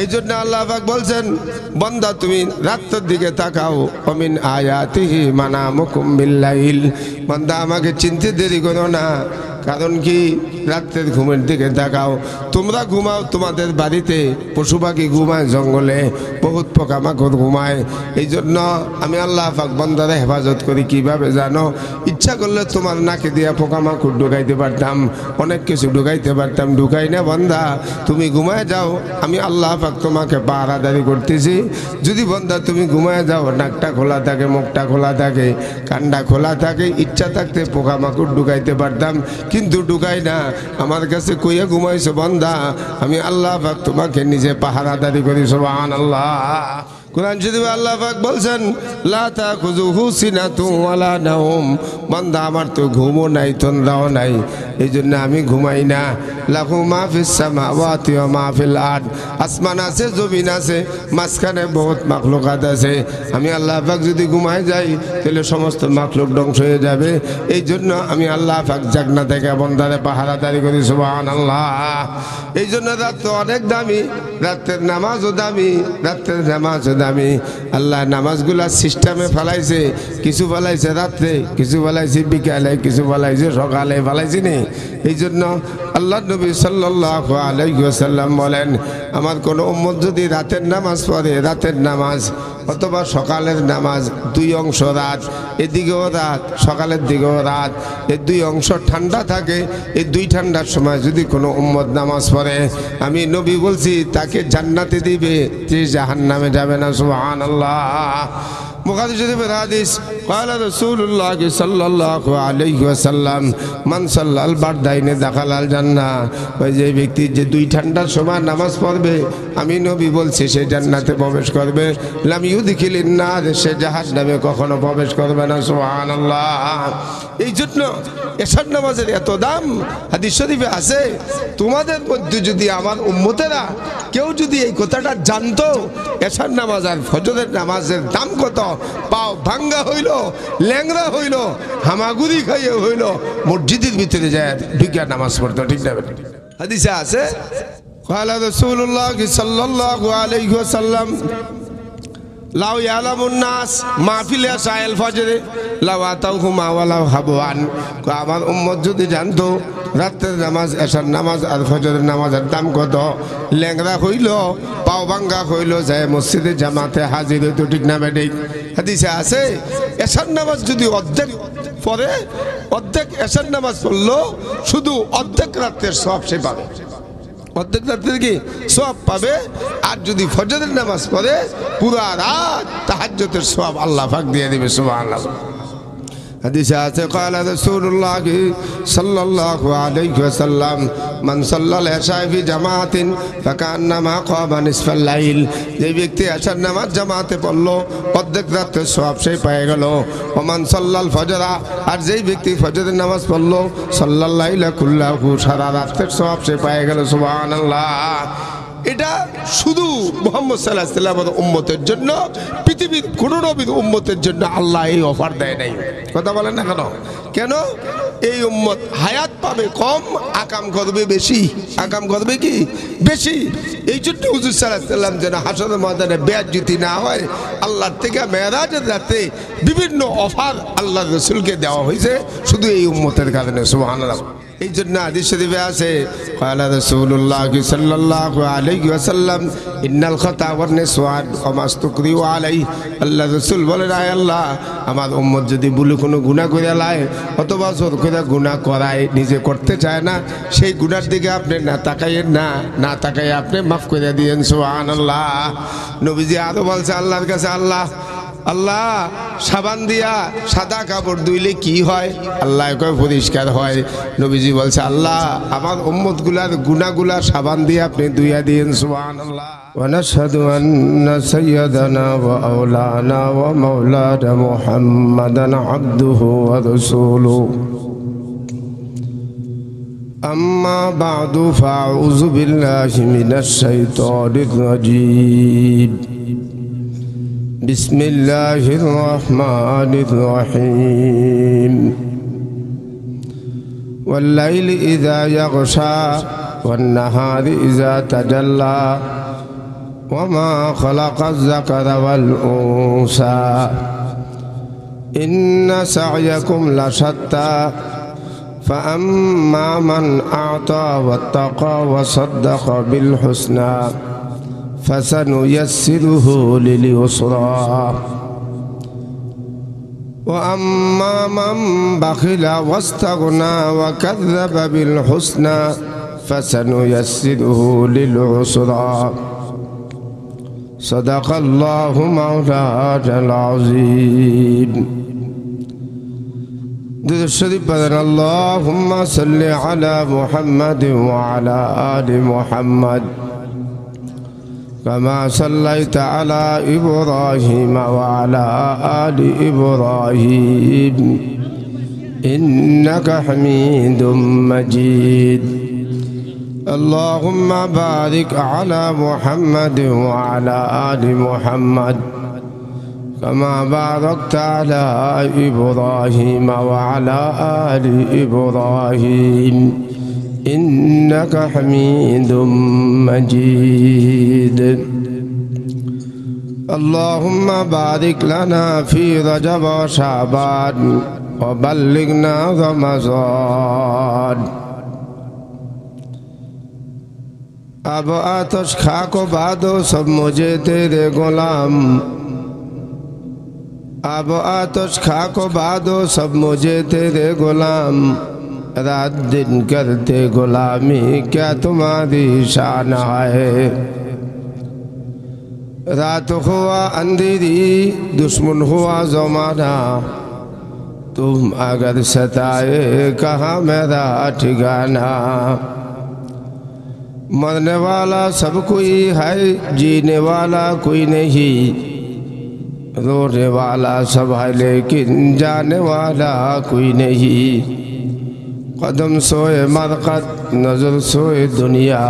এই জন্য আল্লাহ পাক বলছেন বান্দা তুমি রাতের দিকে তাকাও অমিন আয়াতিহি মানামুকুম বিল্লাইল বান্দা আমাকে চিনতে দেরি করো না কারণ কি রাতের ঘুমের দিকে তাকাও তোমরা ঘুমাও তোমাদের বাড়িতে পশু পাখি ঘুমায় জঙ্গলে বহুত পোকামাকড় ঘুমায় এই জন্য আমি আল্লাহ পাক বান্দারে হেফাজত করি কিভাবে জানো ইচ্ছা করলে তোমার নাকে দিয়া পোকামাকড় ঢুকাইতে পারতাম অনেক কিছু ঢুকাইতে পারতাম ঢুকাই না বান্দা তুমি ঘুমায় যাও আমি আল্লাহ পাক তোমাকে পাহারাদারি করতেছি যদি বান্দা তুমি ঘুমায় যাও নাকটা খোলা থাকে মুখটা খোলা থাকে কানটা খোলা থাকে ইচ্ছা থাকতে পোকামাকড় ঢুকাইতে পারতাম কিন্তু ঢুকাই না আমার কাছে কইয়া ঘুমাইছো বান্দা আমি আল্লাহ পাক তোমাকে নিজে পাহারাদারি করি সুবহানাল্লাহ কুরআন শরীফে আল্লাহ পাক বলছেন লা তাখুযুহু সিনাতুন ওয়ালা নাওম বান্দা আমার তো ঘুমও নাই তন্দ্রাও নাই এইজন্য আমি ঘুমাই না লাহু মা ফিস সামাওয়াতি ওয়া মা ফিল আরদ আসমান আছে জমিন আছে মাঝখানে বহুত মাখলুকাত আছে আমি আল্লাহ পাক যদি ঘুমাই যাই তাহলে সমস্ত মাখলুক ধ্বংস হয়ে যাবে এইজন্য আমি আল্লাহ পাক জাগনা থেকে বান্দারে পাহারাদারি করি সুবহানাল্লাহ এইজন্য রাত তো অনেক দামি রাতের নামাজও দামি রাতের নামাজও দামি আল্লাহ নামাজগুলা সিস্টেমে ফেলাইছে কিছু ফেলাইছে রাত্রে কিছু ফেলাইছে বিকালে কিছু ফেলাইছে সকালে ফেলাইছে নি এই জন্য আল্লাহ নবী সাল্লাল্লাহু আলাইহি ওয়াসাল্লাম বলেন আমার কোনো উম্মত যদি রাতের নামাজ পড়ে রাতের নামাজ অথবা সকালের নামাজ দুই অংশ রাত এদিকেও রাত সকালের দিকেও রাত এই দুই অংশ ঠান্ডা থাকে এই দুই ঠান্ডার সময় যদি কোনো উম্মত নামাজ পড়ে আমি নবী বলছি তাকে জান্নাতে দিবে যে জাহান্নামে যাবে না সুবহানাল্লাহ বুখারী শরীফের হাদিস قال رسول الله صلى الله عليه وسلم من صلى البردين دخل الجنة ওই যে ব্যক্তি যে দুই ঠান্ডার সময় নামাজ পড়বে আমি নবী বলছি সে জান্নাতে প্রবেশ করবে লাম ইউদখিলিন নার সে জাহান্নামে কখনো প্রবেশ করবে না সুবহানাল্লাহ এই জন্য এশার নামাজের এত দাম হাদিস শরীফে আছে তোমাদের মধ্যে যদি আমার উম্মতেরা কেউ যদি এই কথাটা জানতো এশার নামাজ আর ফজরের নামাজের দাম কত পাও ভাঙ্গা হইল ল্যাংরা হইল হামাগুড়ি খাইয়ে হইল মসজিদের ভিতরে যায় ঢুকিয়া নামাজ পড়তো ঠিক না হাদিসে আছে قال رسول الله صلى الله عليه وسلم লাউ ইয়ালামুন নাস মাহফিল আসাইল ফজরে লাউ আতাউহুমা ওয়ালাউ হাবওয়ান আমার উম্মত যদি জানতো রাতের নামাজ এশার নামাজ আর ফজরের নামাজের দাম কত ল্যাংরা হইল পাও ভাঙ্গা হইল যায় মসজিদে জামাতে হাজির হইতো ঠিক না বেঠিক হাদিসে আছে এশার নামাজ যদি অর্ধেক পড়ে অর্ধেক এশার নামাজ পড়লো শুধু অর্ধেক রাতের সওয়াব সে পাবে অর্ধেক রাতের কি সওয়াব পাবে আর যদি ফজরের নামাজ পড়ে পুরো রাত তাহাজ্জুদের সওয়াব আল্লাহ পাক দিয়ে দিবে সুবহানাল্লাহ হাদিসে আছে قال رسول الله صلى الله عليه وسلم من صلى العشاء في جماعة فكأنما قام نصف الليل যে ব্যক্তি আশার নামাজ জামাতে পড়লো অর্ধেক রাতের সওয়াব সে পেয়ে গেল ওমান সাল্লাল ফজরা আর যেই ব্যক্তি ফজরের নামাজ পড়লো সাল্লাল লাইলা কুল্লাহু সারা রাতের সওয়াব সে পেয়ে গেল সুবহানাল্লাহ এটা শুধু মুহাম্মদ সাল্লাল্লাহু আলাইহি ওয়াসাল্লামের উম্মতের জন্য পৃথিবীর কোন নবীর উম্মতের জন্য আল্লাহ এই অফার দেয় নাই কথা বলেন না কেন কেন এই উম্মত হায়াত পাবে কম আকাম করবে বেশি আকাম করবে কি বেশি এই জন্য হুজুর সাল্লাল্লাহু আলাইহি ওয়াসাল্লাম যেন হাসরের ময়দানে বেয়াজ্জতি না হয় আল্লাহর থেকে মেরাজের রাতে বিভিন্ন অফার আল্লাহর রাসূলকে দেওয়া হয়েছে শুধু এই উম্মতের কারণে সুবহানাল্লাহ এই জন্য হাদিস শরীফে আছে قال رسول الله صلى الله عليه وسلم ان الخطا والنسوان وما استقروا عليه আল্লাহ রাসূল বলেন আয় আল্লাহ আমার উম্মত যদি ভুল কোনো গুনাহ করে লায় অথবা জোর করে গুনাহ করায় নিজে করতে চায় না সেই গুনার দিকে আপনি না তাকাইয়েন না তাকাই আপনি maaf করে দিয়েন সুবহানাল্লাহ নবীজি আরো বলছে আল্লাহর কাছে আল্লাহ সাবান দিয়া সাদা কাপড় ধুইলে কি হয় আল্লাহ কয় পরিষ্কার হয় নবীজি বলছে আল্লাহ আমার উম্মতগুলার গুনাহগুলা সাবান দিয়ে আপনি ধুইয়া দিয়েন সুবহানাল্লাহ ওয়া নাশহাদু আন্না সাইয়্যিদানা ওয়া আওলানা ওয়া মাওলানা মুহাম্মাদান আবদুহু ওয়া রাসূলুহু আম্মা বা'দু ফাআউযু বিল্লাহি মিনাশ শাইতানির রাজীম بسم الله الرحمن الرحيم والليل إذا يغشى والنهار إذا تجلى وما خلق الذكر والأنثى إن سعيكم لشتى فأما من أعطى واتقى وصدق بالحسنى فسنيسره لليسرى وأما من بخل واستغنى وكذب بالحسنى فسنيسره للعسرى صدق الله مولانا العظيم. درود الشريف بدن اللهم صل على محمد وعلى آل محمد كما صليت على إبراهيم وعلى آل إبراهيم إنك حميد مجيد. اللهم بارك على محمد وعلى آل محمد كما باركت على إبراهيم وعلى آل إبراهيم إنك حميد مجيد. اللهم بارك لنا في رجب وشعبان وبلغنا رمضان. अब आतश खाको बादो सब मुझे तेरे गुलाम अब आतश खाको बादो सब मुझे तेरे गुलाम रात दिन करते गुलामी क्या तुम्हारी शान है। रात हुआ अंधेरी दुश्मन हुआ ज़माना तुम अगर सताए कहाँ मेरा ठिकाना। मरने वाला सब कोई है जीने वाला कोई नहीं रोने वाला सब है लेकिन जाने वाला कोई नहीं। कदम सोए मरकत नजर सोए दुनिया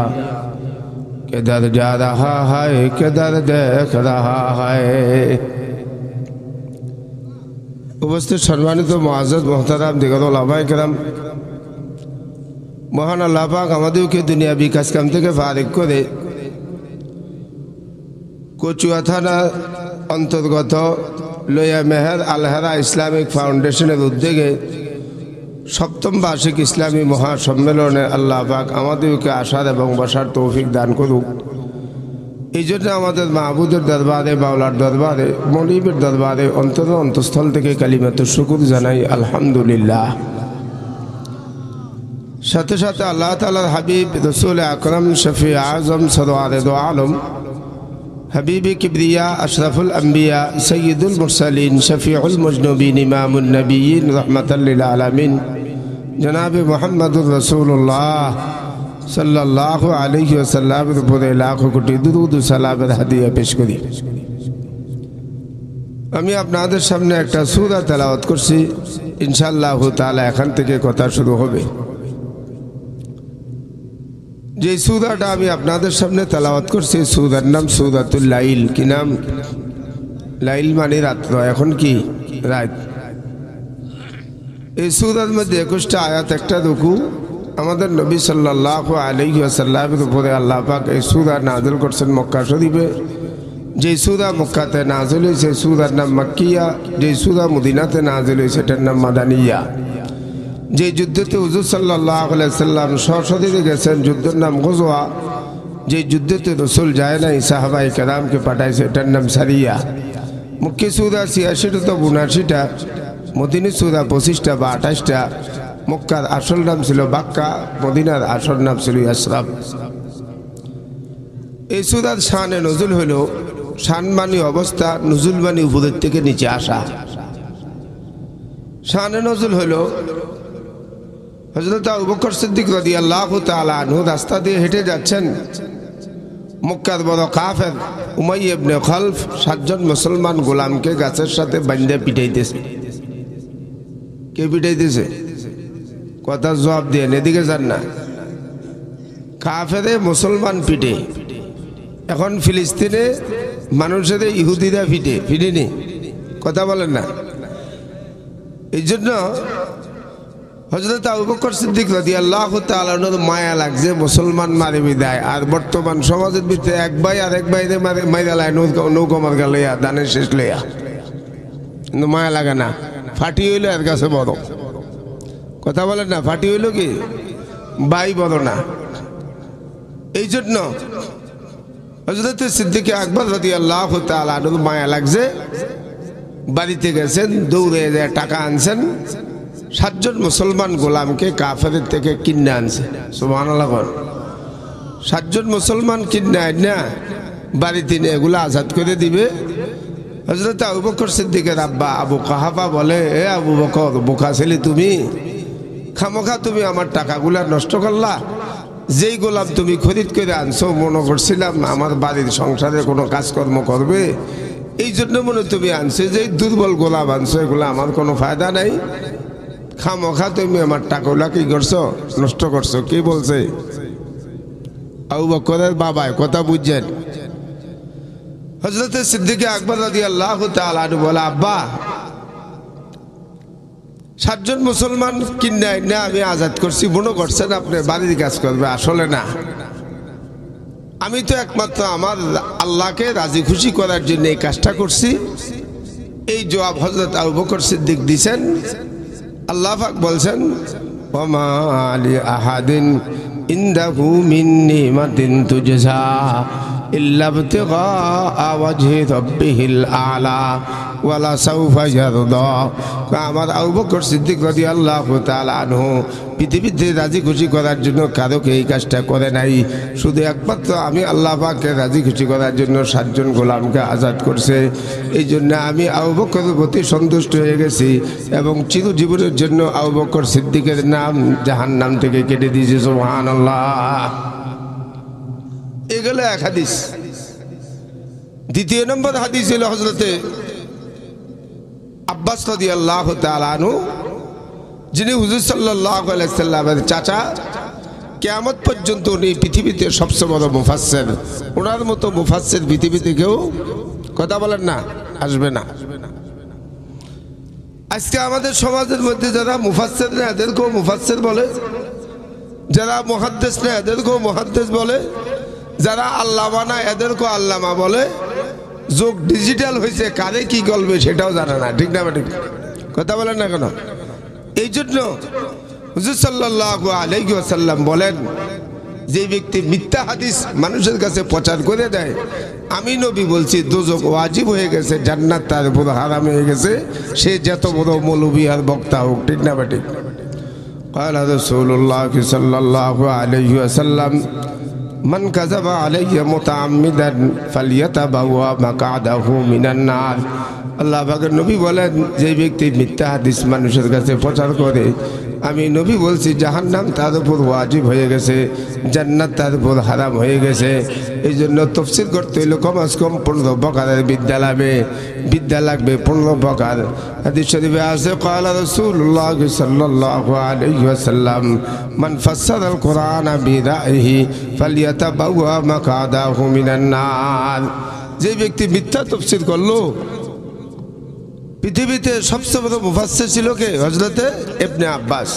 किधर जा रहा है किधर देख रहा है। उपस्थित सम्मानित मुआज़्ज़ज़ मोहतरम दिगर उलमाए किराम মহান আল্লাহ পাক আমাদেরকে দুনিয়াবি কাজকাম থেকে ফারিগ করে কচুয়া থানা অন্তর্গত লোয়া মেহের আলহারা ইসলামিক ফাউন্ডেশনের উদ্যোগে সপ্তম বার্ষিক ইসলামী মহাসম্মেলনে আল্লাহ পাক আমাদেরকে আসার এবং বসার তৌফিক দান করুক। এই জন্য আমাদের মাহবুদের দরবারে বাউলার দরবারে মনিবের দরবারে অন্তঃস্থল থেকে কালিমাতুশ শুকর জানাই আলহামদুলিল্লাহ। সাথে সাথে আল্লাহ তাআলার হাবিব রাসূল আকরাম শফি আজম সরওয়ার দো আলম হাবিবি কিবরিয়া আশরাফুল আম্বিয়া সৈয়দুল মুরসালিন শফিউল মুজনুবিন ইমামুন নবিয়্যিন রাহমাতাল লিল আলামিন জনাব মুহাম্মদুর রাসূলুল্লাহ সাল্লাল্লাহু আলাইহি ওয়াসাল্লামের উপরে লাখ কোটি দুরূদ ও সালামের হাদিয়া পেশ করি। আমি আপনাদের সামনে একটা সূরা তেলাওয়াত করছি, ইনশাআল্লাহ তাআলা এখান থেকে কথা শুরু হবে। যে সূরাটা আমি আপনাদের সামনে তেলাওয়াত করছি সূরার নাম সূরাতুল লাইল। কি নাম? লাইল মানে রাত্র, এখন কি রাত। এই সূরার মধ্যে 21টা আয়াত, একটা রুকু। আমাদের নবী সাল্লাল্লাহু আলাইহি ওয়াসাল্লামের উপরে আল্লাহ পাক এই সূরা নাযিল করছেন মক্কা শরীফে। যে সূরা মক্কাতে নাযিল হয়েছে সূরার নাম মাক্কিয়া, যে সূরা মদিনাতে নাযিল হয়েছে এটার নাম মাদানিয়া। যে যুদ্ধতে হুজুর সাল্লাল্লাহু আলাইহি সাল্লাম সশরীরে গেছেন যুদ্ধের নাম গজওয়া। যে যুদ্ধতে রসুল যায় নাই সাহাবাই কেরামকে পাঠাইছে এটার নাম সারিয়া। মুখ্য সূরা 86টা তো 79টা, মদিনী সূরা 25টা বা 28টা। মক্কার আসল নাম ছিল বাক্কা, মদিনার আসল নাম ছিল ইয়াসরাব। এই সূরার শানে নজুল হইল, শান মানে অবস্থা, নজুল মানে উপরের থেকে নিচে আসা। শানে নজুল হইল হযরত আবু বকর সিদ্দিক রাদিয়াল্লাহু তাআলা আনহু রাস্তা দিয়ে হেঁটে যাচ্ছেন। মক্কার বড় কাফের উমাইয়া ইবনে খালফ 7 জন মুসলমান গোলামকে গাছের সাথে বাঁধে পিটাইতেছে। কে পিটাইতেছে? কথা জবাব দিয়ে এদিকে যান না। কাফেরে মুসলমান পিটে। এখন ফিলিস্তিনে মানুষের ইহুদিরা পিটেনি। কথা বলেন না। এই জন্য হযরত আবু বকর সিদ্দিক রাদিয়াল্লাহু তাআলা আনহুর মায়া লাগছে মুসলমান মারি বিদায়, আর বর্তমান সমাজের ভিতরে এক ভাই আর এক ভাইরে মাইরা লাই নৌকা মার্কা লইয়া দানের শেষ লইয়া, কিন্তু মায়া লাগে না। ফাটি হইলো এর কাছে বড়, কথা বলেন না, ফাটি হইলো কি ভাই বড় না। এই জন্য হযরত সিদ্দিক আকবর রাদিয়াল্লাহু তাআলা আনহুর মায়া লাগছে, বাড়িতে গেছেন, দৌড়ে যায় টাকা আনছেন, 7 জন মুসলমান গোলামকে কাফেরের থেকে কিনে আনছে। সুবহানাল্লাহ। 7 জন মুসলমান কিনে না বাড়িতে নিয়ে এগুলো আজাদ করে দিবে। হযরত আবু বকর সিদ্দিকের আব্বা আবু কাহাফা বলে, এ আবু বকর, বোকা ছেলে তুমি, খামোখা তুমি আমার টাকাগুলা নষ্ট করলা। যেই গোলাম তুমি খরিদ করে আনছো, মনে করছিলাম আমার বাড়ির সংসারে কোনো কাজকর্ম করবে, এই জন্য মনে তুমি আনছো। যে দুর্বল গোলাম আনছো, এগুলো আমার কোনো ফায়দা নাই, খামোখা তুমি আমার টাকাগুলা কি করছো, নষ্ট করছো। কি বলছে আবু বকরের বাবায়, কথা বুঝছেন? হযরত সিদ্দিক আকবর রাদিয়াল্লাহু তাআলা আনহু বলে, আব্বা 7 জন মুসলমান কিনে না আমি আজাদ করছি, মনে করছেন আপনি বাড়ির কাজ করবে, আসলে না। আমি তো একমাত্র আমার আল্লাহকে রাজি খুশি করার জন্য এই কাজটা করছি। এই জবাব হযরত আবু বকর সিদ্দিক দিয়েছেন। আল্লাহ পাক বলছেন, ওমা আলি আহাদিন ইনদাহু মিন নিমাতিন তুজজা ইল্লা ইবতিগা ওয়াজহি রাব্বিহিল আলা ওয়ালা সাউফা ইয়ারদা। আমার আবু বকর সিদ্দিক রাদিয়াল্লাহু তাআলা আনহু পৃথিবীতে রাজি খুশি করার জন্য কারোকে এই কাজটা করে নাই, শুধু একমাত্র আমি আল্লাহ পাককে রাজি খুশি করার জন্য 7 জন গোলামকে আজাদ করছে। এই জন্য আমি আবু বকরের প্রতি সন্তুষ্ট হয়ে গেছি এবং চিরজীবনের জন্য আবু বকর সিদ্দিকের নাম জাহান্নাম থেকে কেটে দিয়েছে। সুবহানাল্লাহ। এগুলো এক হাদিস। দ্বিতীয় নম্বর হাদিস হলো হযরতে আব্বাস রাদিয়াল্লাহু তাআলা আনহু, যিনি হুজুর সাল্লাল্লাহু আলাইহি সাল্লামের চাচা। কিয়ামত পর্যন্ত উনি পৃথিবীতে সবচেয়ে বড় মুফাসসির। ওনার মতো মুফাসসির পৃথিবীতে কেউ, কথা বলেন না, আসবে না। আজকে আমাদের সমাজের মধ্যে যারা মুফাসসির না এদেরকেও মুফাসসির বলে, যারা মুহাদ্দিস না এদেরকেও মুহাদ্দিস বলে, যারা আল্লামা না এদেরকেও আল্লামা বলে। যোগ ডিজিটাল হয়েছে, কারে কি বলবে সেটাও জানে না, ঠিক না ঠিক? কথা বলেন না কেন? এই জন্য হুজুর সাল্লাল্লাহু আলাইহি ওয়াসাল্লাম বলেন, যে ব্যক্তি মিথ্যা হাদিস মানুষের কাছে প্রচার করে দেয়, আমি নবী বলছি দোজখ ওয়াজিব হয়ে গেছে, জান্নাত তার উপর হারাম হয়ে গেছে, সে যত বড় মৌলবী আর বক্তা হোক, ঠিক না ঠিক? ক্বালা রাসূলুল্লাহ সাল্লাল্লাহু আলাইহি ওয়াসাল্লাম, মান কাযাবা আলাইয়া মুতাআম্মিদান ফালইয়াতাবাওয়া মাকআদাহু মিনান নার। আল্লাহ পাকের নবী বলেন, যে ব্যক্তি মিথ্যা হাদিস মানুষের কাছে প্রচার করে, আমি নবী বলছি জাহান্নাম তার উপর ওয়াজিব হয়ে গেছে, জান্নাত তার উপর হারাম হয়ে গেছে। এই জন্য তাফসীর করতে হইলে কমস কম 15 প্রকারের বিদ্যা লাগবে 15 প্রকার। হাদিস শরীফে আছে, ক্বালা রাসূলুল্লাহ সাল্লাল্লাহু আলাইহি ওয়াসাল্লাম, মান ফাসসারাল কুরআনা বিরাইহি ফালইয়াতাবাওয়া মাকআদাহু মিনান নার। যে ব্যক্তি মিথ্যা তাফসীর করলো, পৃথিবীতে সবচেয়ে বড় মুফাসসির ছিল কে? হযরতে ইবনে আব্বাস।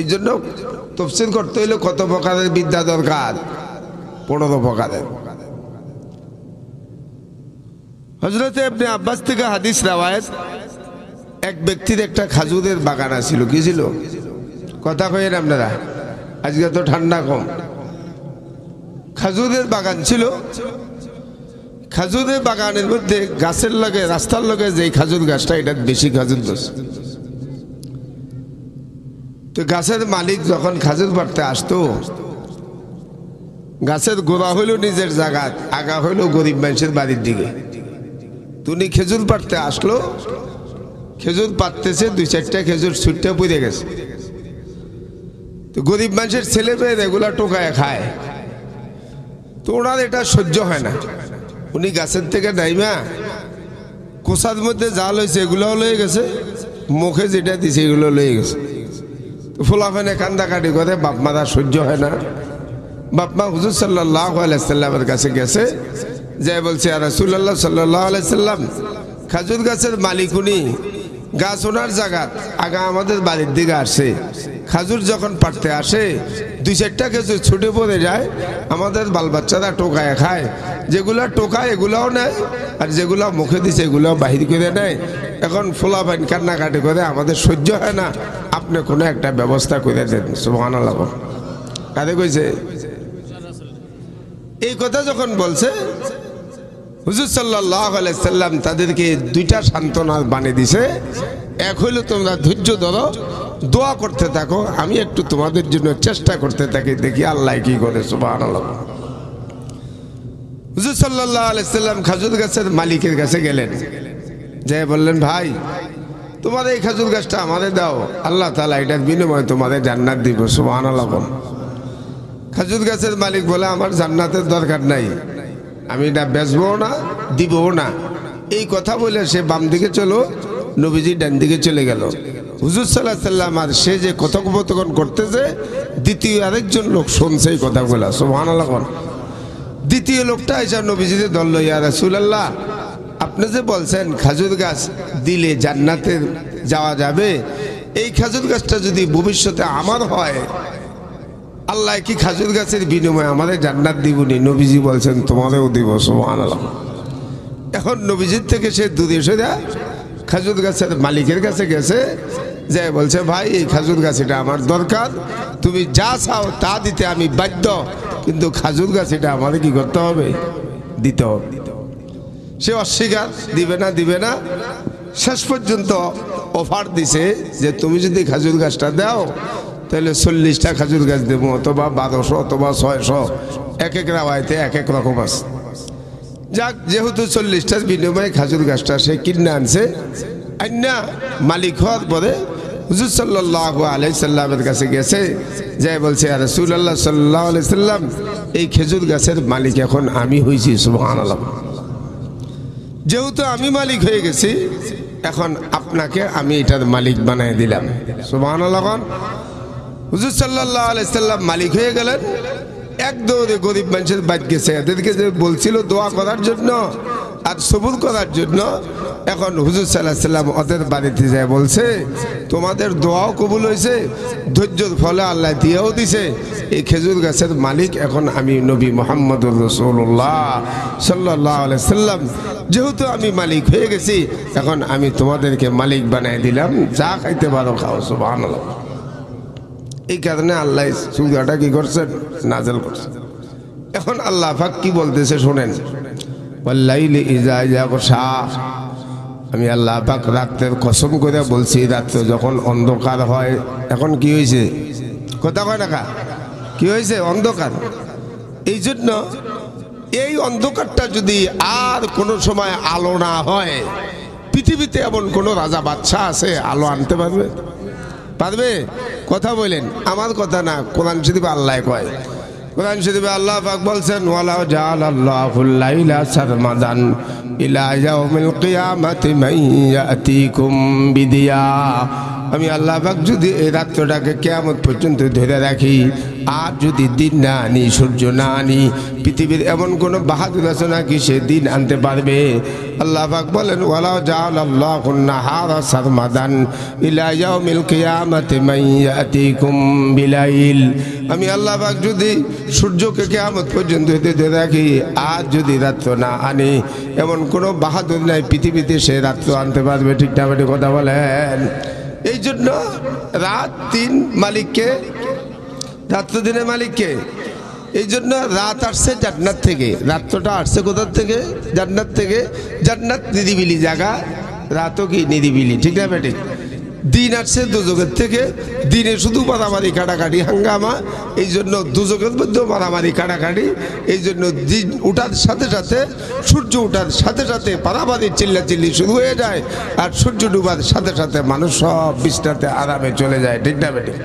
এই জন্য তাফসীর করতে হইলে কত প্রকারের বিদ্যা দরকার? 15 প্রকারের। হযরতে ইবনে আব্বাস থেকে হাদিস রাওয়ায়াত, এক ব্যক্তির একটা খাজুরের বাগান ছিল। কি ছিল? কথা কইেন আপনারা, আজকে তো ঠান্ডা কম। খাজুরের বাগান ছিল। খাজুরের বাগানের মধ্যে গাছের লগে, রাস্তার লগে যে খাজুর গাছটা, এটা বেশি খাজুর গাছ। তো গাছের মালিক যখন খাজুর পাড়তে আসতো, গাছের গোড়া হইল নিজের জায়গা, আগা হইল গরিব মানুষের বাড়ির দিকে। তুমি খেজুর পাড়তে আসলো, খেজুর পাড়তেছে, 2-4টা খেজুর ছুটতে পড়ে গেছে। তো গরিব মানুষের ছেলে মেয়ে এগুলা টোকায় খায়, তো ওনার এটা সহ্য হয় না। উনি গাছের থেকে নাইমা কোষার মধ্যে জাল হয়েছে এগুলোও লয়ে গেছে, মুখে যেটা দিছে এগুলো লয়ে গেছে। তো ফোলাফেনে কান্দাকাটি করে, বাপ মারা সহ্য হয় না। বাপ মা হুজুর সাল্লাল্লাহু আলাইহি সাল্লামের কাছে গেছে, যে বলছে, ইয়া রাসূলুল্লাহ সাল্লাল্লাহু আলাইহি সাল্লাম, খাজুর গাছের মালিক উনি, গাছ ওনার জায়গা আগা আমাদের বাড়ির দিকে আসে, খাজুর যখন পাড়তে আসে 2-4টা খেজুর ছুটে পড়ে যায়, আমাদের বাল বাচ্চারা টোকায় খায়, যেগুলা টোকায় এগুলাও নেয় আর যেগুলা মুখে দিছে এগুলাও বাহির করে নেয়। এখন ফোলা পাইন কান্নাকাটি করে আমাদের সহ্য হয় না, আপনি কোনো একটা ব্যবস্থা করে দেন। সুবহানাল্লাহ। কারে কইছে এই কথা? যখন বলছে হুজুর সাল্লাল্লাহু আলাইহি সাল্লাম তাদেরকে 2টা সান্ত্বনার বাণী দিছে। এক হইল তোমরা ধৈর্য ধরো, দোয়া করতে থাকো, আমি একটু তোমাদের জন্য চেষ্টা করতে থাকি, দেখি আল্লাহ কি করে। সুবহানাল্লাহ। হুজুর সাল্লাল্লাহু আলাইহি সাল্লাম খেজুর গাছের মালিকের কাছে গেলেন, যে বললেন ভাই তোমার এই খেজুর গাছটা আমাদের দাও, আল্লাহ তাআলা এটার বিনিময়ে তোমাদের জান্নাত দিব। সুবহানাল্লাহ। খেজুর গাছের মালিক বলে আমার জান্নাতের দরকার নাই, আমি এটা বেচবো না, দিবও না। এই কথা বলে সে বাম দিকে চলো, নবীজি ডান দিকে চলে গেল। হুজুর সাল্লাল্লাহু আলাইহি সাল্লাম আর সে যে কথোপকথন করতেছে, দ্বিতীয় আরেকজন লোক শুনছে এই কথাগুলা। সুবহানাল্লাহ। দ্বিতীয় লোকটা এসে নবীজিকে ধরল, ইয়া রাসূলুল্লাহ আপনি যে বলছেন খেজুর গাছ দিলে জান্নাতে যাওয়া যাবে, এই খেজুর গাছটা যদি ভবিষ্যতে আমার হয়, আল্লাহ কি খেজুর গাছের বিনিময়ে আমাদের জান্নাত দিবনি? নবীজি বলছেন তোমাদেরও দিব। সুবহানাল্লাহ। এখন নবীজির থেকে সে দূরে সরে খেজুর গাছের মালিকের কাছে গেছে, যে বলছে ভাই এই খেজুর গাছ এটা আমার দরকার, তুমি যা চাও তা দিতে আমি বাধ্য, কিন্তু খেজুর গাছ এটা আমাদের কি করতে হবে? দিতে হবে। সে অস্বীকার, দিবে না। শেষ পর্যন্ত অফার দিছে যে তুমি যদি খেজুর গাছটা দাও তাহলে 40টা খেজুর গাছ দেবো, অথবা 1200 অথবা 600, এক এক রাওয়ায়তে এক এক রকম আছে। যাক, যেহেতু 40টার বিনিময়ে খেজুর গাছটা সে কিনে আনছে, আইনা মালিক হওয়ার পরে হুজুর সাল্লাল্লাহু আলাইহি সাল্লামের কাছে গেছে, যাই বলছে ইয়া রাসূলুল্লাহ সাল্লাল্লাহু আলাইহি সাল্লাম এই খেজুর গাছের মালিক এখন আমি হইছি। সুবহানাল্লাহ। যেহেতু আমি মালিক হয়ে গেছি, এখন আপনাকে আমি এটার মালিক বানাই দিলাম। সুবহানাল্লাহ। হুজুর সাল্লাল্লাহু আলাইহি সাল্লাম মালিক হয়ে গেলেন। এক দৌড়ে গরিব মানুষের বাড়ি গেছে, এদেরকে যে বলছিল দোয়া করার জন্য আর সবুর করার জন্য, এখন হুজুর সাল্লাল্লাহু আলাইহি সাল্লাম ওদের বাড়িতে যায় বলছে তোমাদের দোয়াও কবুল হয়েছে, ধৈর্যের ফলে আল্লাহ দিয়েও দিছে, এই খেজুর গাছের মালিক এখন আমি নবী মুহাম্মদুর রাসূলুল্লাহ সাল্লাল্লাহু আলাইহি সাল্লাম। যেহেতু আমি মালিক হয়ে গেছি, এখন আমি তোমাদেরকে মালিক বানাই দিলাম, যা খাইতে পারো খাও। সুবহানাল্লাহ। এই কারণে আল্লাহ সূরাটা কি করছেন? নাযিল করছেন। এখন আল্লাহ পাক কি বলতেছে শুনেন, ওয়াল্লাইলি ইযা ইয়াগশা, আমি আল্লাহ পাক রাতের কসম করে বলছি, রাত্রে যখন অন্ধকার হয়, এখন কি হয়েছে? কথা কয় না কা? কি হয়েছে? অন্ধকার। এই জন্য এই অন্ধকারটা যদি আর কোনো সময় আলো না হয়, পৃথিবীতে এমন কোনো রাজা বাদশা আছে আলো আনতে পারবে? পারবে? কথা বলেন, আমার কথা না, কোরআন শরীফে আল্লাহ কয়। কোরআন শরীফে আল্লাহ পাক বলছেন ওয়ালাউ জাআলাল্লাহুল লাইলা সারমাদান ইলা ইয়াউমিল কিয়ামাতি মান ইয়াতিকুম বিদিয়া, আমি আল্লাহ পাক যদি এই রাত্রটাকে কিয়ামত পর্যন্ত ধরে রাখি, আর যদি দিন না আনি, সূর্য না আনি, পৃথিবীর এমন কোনো বাহাদুর আছে নাকি সে দিন আনতে পারবে? আল্লাহ পাক বলেন ওয়ালাউ জাআলাল্লাহুন নাহারা সারমাদান ইলা ইয়াউমিল কিয়ামাতি মান ইয়াতিকুম বিলাইল, আমি আল্লাহ পাক যদি সূর্যকে কিয়ামত পর্যন্ত ধরে রাখি, আর যদি রাত্র না আনি, এমন কোনো বাহাদুর নাই পৃথিবীতে সে রাত্র আনতে পারবে। ঠিক না বেঠিক কথা বলেন? এই জন্য রাত দিন মালিককে, রাত্র দিনের মালিককে। এই জন্য রাত আসছে জান্নাত থেকে, রাত্রটা আসছে কোথার থেকে? জান্নাত থেকে। জান্নাত নিরিবিলি জায়গা, রাতও কি নিরিবিলি। ঠিক না বেঠিক? দিন আসছে দুজকের থেকে, দিনে শুধু মারামারি কাটাকাটি হাঙ্গামা, এই জন্য দুজকের মধ্যেও মারামারি কাটাকাটি। এই জন্য দিন উঠার সাথে সাথে, সূর্য উঠার সাথে সাথে পারামারি চিল্লাচিল্লি শুরু হয়ে যায়, আর সূর্য ডুবার সাথে সাথে মানুষ সব বিছনাতে আরামে চলে যায়। ঠিক না বেঠিক?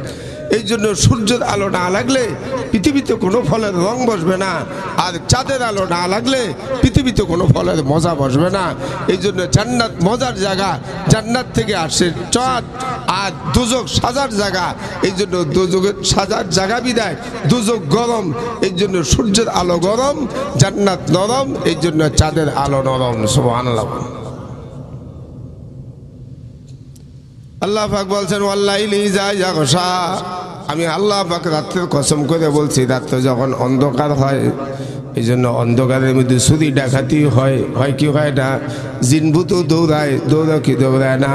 এই জন্য সূর্যের আলো না লাগলে পৃথিবীতে কোনো ফলের রং বসবে না, আর চাঁদের আলো না লাগলে পৃথিবীতে কোনো ফলের মজা বসবে না। এই জন্য জান্নাত মজার জায়গা, জান্নাত থেকে আসে চাঁদ, আর দুজক সাজার জায়গা। এই জন্য দুজকের সাজার জায়গা বিদায়, দুজক গরম, এই জন্য সূর্যের আলো গরম, জান্নাত নরম, এই জন্য চাঁদের আলো নরম। সুবহানাল্লাহ। আল্লাহ পাক বলছেন ওয়াল্লাইলি ইযা ইয়াগশা, আমি আল্লাহ পাক রাত্রের কসম করে বলছি, রাত্রে যখন অন্ধকার হয়, এই জন্য অন্ধকারের মধ্যে চুরি ডাকাতি হয় কি হয় না, জিনভূত দৌড়ায়, কি দৌড়ায় না।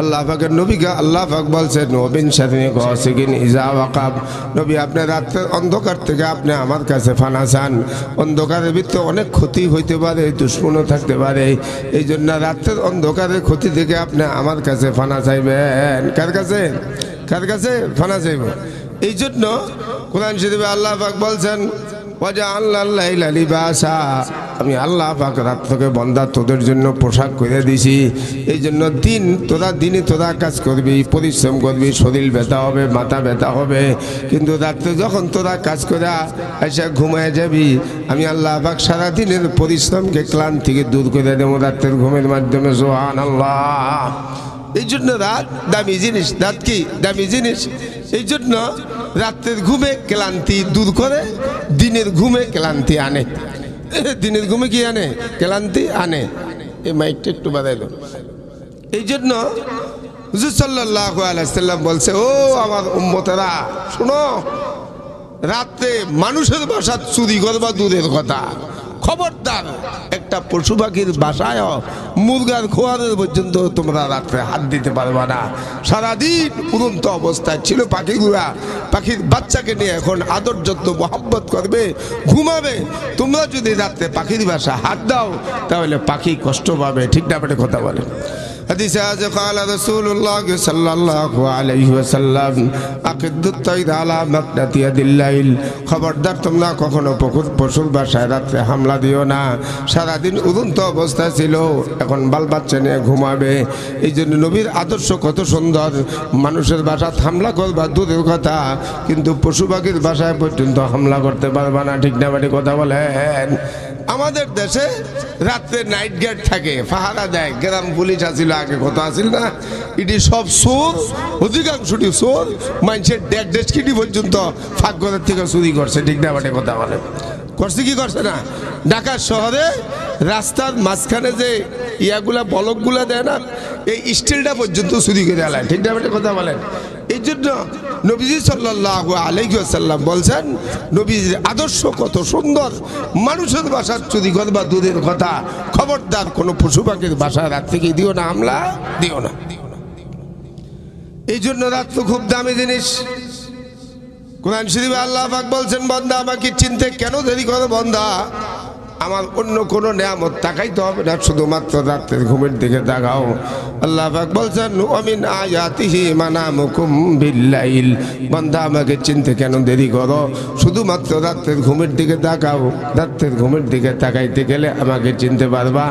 আল্লাহ পাকের নবীকে আল্লাহ পাক বলছেন নবীন সাথে গসিকিন ইজা ওয়াকাব, নবী আপনি রাত্রের অন্ধকার থেকে আপনি আমার কাছে ফানা চান। অন্ধকারের ভিতরে অনেক ক্ষতি হইতে পারে, দুশ্মনও থাকতে পারে, এই জন্য রাত্রের অন্ধকারের ক্ষতি থেকে আপনি আমার কাছে ফানা চাইবেন। কার কাছে ফানা চাইব? এই জন্য কোরআন শরীফে আল্লাহ পাক বলছেন আমি আল্লাহ পাক রাত্রকে বন্দা তোদের জন্য পোশাক করে দিছি। এই জন্য দিনে তোরা কাজ করবি, পরিশ্রম করবি, শরীর ব্যথা হবে, মাথা ব্যথা হবে, কিন্তু রাত্রে যখন তোরা কাজ করে এসে ঘুমায় যাবি, আমি আল্লাহ পাক সারাদিনের পরিশ্রমকে ক্লান্তিকে দূর করে দেবো রাত্রের ঘুমের মাধ্যমে। সুবহানাল্লাহ। এই জন্য রাত দামি জিনিস। রাত কি দামি জিনিস? এই জন্য রাত্রের ঘুমে ক্লান্তি দূর করে, দিনের ঘুমে ক্লান্তি আনে। দিনের ঘুমে কি আনে? ক্লান্তি আনে। এই মাইকটা একটু বাড়াইল। এই জন্য হুজুর সাল্লাল্লাহু আলাইহি ওয়াসাল্লাম বলছে, ও আমার উম্মতেরা শোনো, রাত্রে মানুষের বাসা চুরি করবা দূরের কথা, খবরদার একটা পশু পাখির বাসায় মুরগার খোয়ারের পর্যন্ত তোমরা রাত্রে হাত দিতে পারবা না। সারাদিন উড়ন্ত অবস্থায় ছিল পাখিগুলা, পাখির বাচ্চাকে নিয়ে এখন আদর যত্ন মোহাব্বত করবে, ঘুমাবে। তোমরা যদি রাত্রে পাখির বাসা হাত দাও তাহলে পাখি কষ্ট পাবে। ঠিক না? আপনি কথা বলেন। হাদিসে আছে ক্বালা রাসূলুল্লাহ সাল্লাল্লাহু আলাইহি ওয়াসাল্লাম আকিদুত তাইদ আলা মাকদাতিয়াদিল লাইল, খবরদার তোমরা কখনো পশুর বাসায় রাত্রে হামলা দিও না। সারাদিন উড়ন্ত অবস্থায় ছিল, এখন বাল বাচ্চা নিয়ে ঘুমাবে। এই জন্য নবীর আদর্শ কত সুন্দর। মানুষের বাসায় হামলা করবা দূরের কথা, কিন্তু পশু পাখির বাসায় পর্যন্ত হামলা করতে পারবা না। ঠিক না? বাড়ি কথা বলেন। আমাদের দেশে রাত্রে নাইট গার্ড থাকে, পাহারা দেয়। গ্রাম পুলিশ আসিল আগে, কত আসিল না? এটি সব চোর, অধিকাংশটি চোর। মানুষের ডেস্কিটি পর্যন্ত ফাঁক ঘরের থেকে চুরি করছে। ঠিক না? বাটে কথা বলে। করছে কি করছে না? ঢাকা শহরে রাস্তার মাঝখানে যে ইয়াগুলা বলকগুলা দেয় না, এই স্টিলটা পর্যন্ত চুরি করে আলায়। ঠিক না? বাটে কথা বলেন। এই জন্য নবীজি সাল্লাল্লাহু আলাইহি ওয়াসাল্লাম বলছেন, নবীজির আদর্শ কত সুন্দর। মানুষের বাসার চুরি করবা দূরের কথা, খবরদার কোনো পশু পাখির বাসা রাত থেকে দিও না, হামলা দিও না। এই জন্য রাত তো খুব দামি জিনিস। কোরআন শরীফে আল্লাহ পাক বলছেন, বান্দা আমাকে চিনতে কেন দেরি করো? বান্দা আমার অন্য কোনো নেয়ামত তাকাইতে হবে না, শুধুমাত্র রাত্রের ঘুমের দিকে তাকাও। আল্লাহ পাক বলছেন ওয়ামিন আয়াতিহি মানামুকুম বিল্লাইল, বান্দা আমাকে চিনতে কেন দেরি করো? শুধুমাত্র রাত্রের ঘুমের দিকে তাকাও। রাত্রের ঘুমের দিকে তাকাইতে গেলে আমাকে চিনতে পারবা।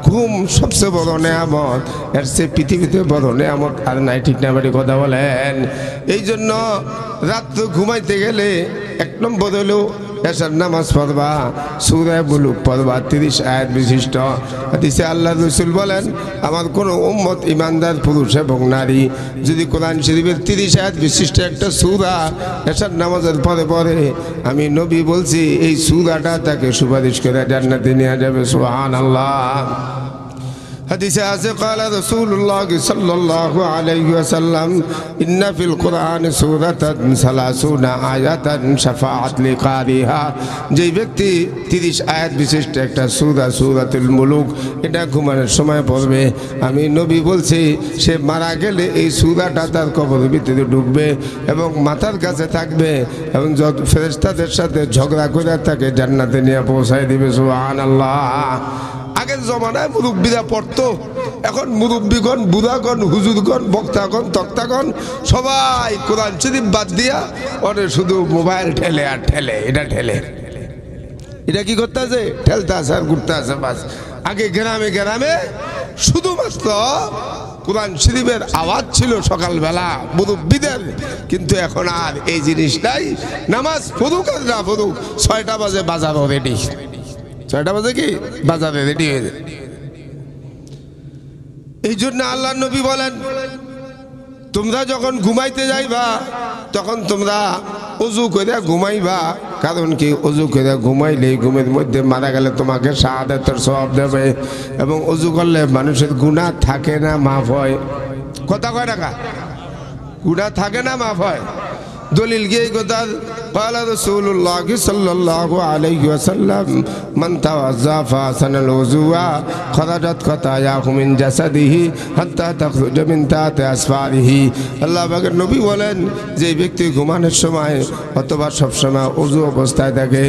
ঘুম সবচেয়ে বড় নেয়ামত, এর চেয়ে পৃথিবীতে বড় নেয়ামত আর নাই। ঠিক না? বাড়ি কথা বলেন। এই জন্য রাত্র ঘুমাইতে গেলে এক নম্বর হলো এশার নামাজ পড়বা, সূরা বুলুগ পড়বা, 30 আয়াত বিশিষ্ট। হাদিসে আল্লাহ রাসূল বলেন, আমার কোনো উম্মত ইমানদার পুরুষ এবং নারী যদি কোরআন শরীফের 30 আয়াত বিশিষ্ট একটা সূরা এশার নামাজের পরে পড়ে, আমি নবী বলছি এই সূরাটা তাকে সুপারিশ করে জান্নাতে নিয়ে যাবে। সুবহানাল্লাহ। হাদিসে আছে ক্বালা রাসূলুল্লাহ সাল্লাল্লাহু আলাইহি ওয়াসাল্লাম ইন্না ফিল কুরআনি সূরাতান 30 আয়াতান শাফাআত লিকারিহা, যে ব্যক্তি 30 আয়াত বিশিষ্ট একটা সূরা, সূরাতুল মুলুক, এটা ঘুমানোর সময় পড়বে, আমি নবী বলছি সে মারা গেলে এই সূরাটা তার কবরের ভিতরে ঢুকবে এবং মাথার কাছে থাকবে এবং যত ফেরেশতাদের সাথে ঝগড়া করে তাকে জান্নাতে নিয়ে পৌঁছায় দিবে। সুবহানাল্লাহ। আগের জমানায় মুরব্বীরা পড়তো, এখন মুরব্বীগণ, বুড়াগণ, হুজুরগণ, বক্তাগণ, তক্তাগণ সবাই কোরআন শরীফ বাদ দিয়া ওরে শুধু মোবাইল ঠেলে আর ঠেলে, এটা ঠেলে, এটা কি করতে আছে? ঠেলতে আছে আর ঘুরতে আছে বাস। আগে গ্রামে গ্রামে শুধুমাত্র কোরআন শরীফের আওয়াজ ছিল সকালবেলা মুরব্বীদের, কিন্তু এখন আর এই জিনিস নাই। নামাজ পড়ুক আর না পড়ুক, 6টা বাজে বাজারও রেডি। 6টা বাজে কি বাজারে রেডি হয়ে যায়। এই জন্য আল্লাহ নবী বলেন, তোমরা যখন ঘুমাইতে যাইবা তখন তোমরা ওযু করে ঘুমাইবা। কারণ কি? ওযু করে ঘুমাইলে ঘুমের মধ্যে মারা গেলে তোমাকে শাহাদাতের সওয়াব দেবে এবং ওযু করলে মানুষের গুনাহ থাকে না, মাফ হয়। কথা কয় টাকা গুনাহ থাকে না মাফ হয় দলিল গিয়ে কথা قال رسول الله صلى الله عليه وسلم من توضأ فأحسن الوضوء خرجت خطاياه من جسده حتى تخرج من تحت أسفاره আল্লাহ পাকের নবী বলেন যে ব্যক্তি ঘুমানোর সময় অথবা সব সময় ওযু অবস্থায় থাকে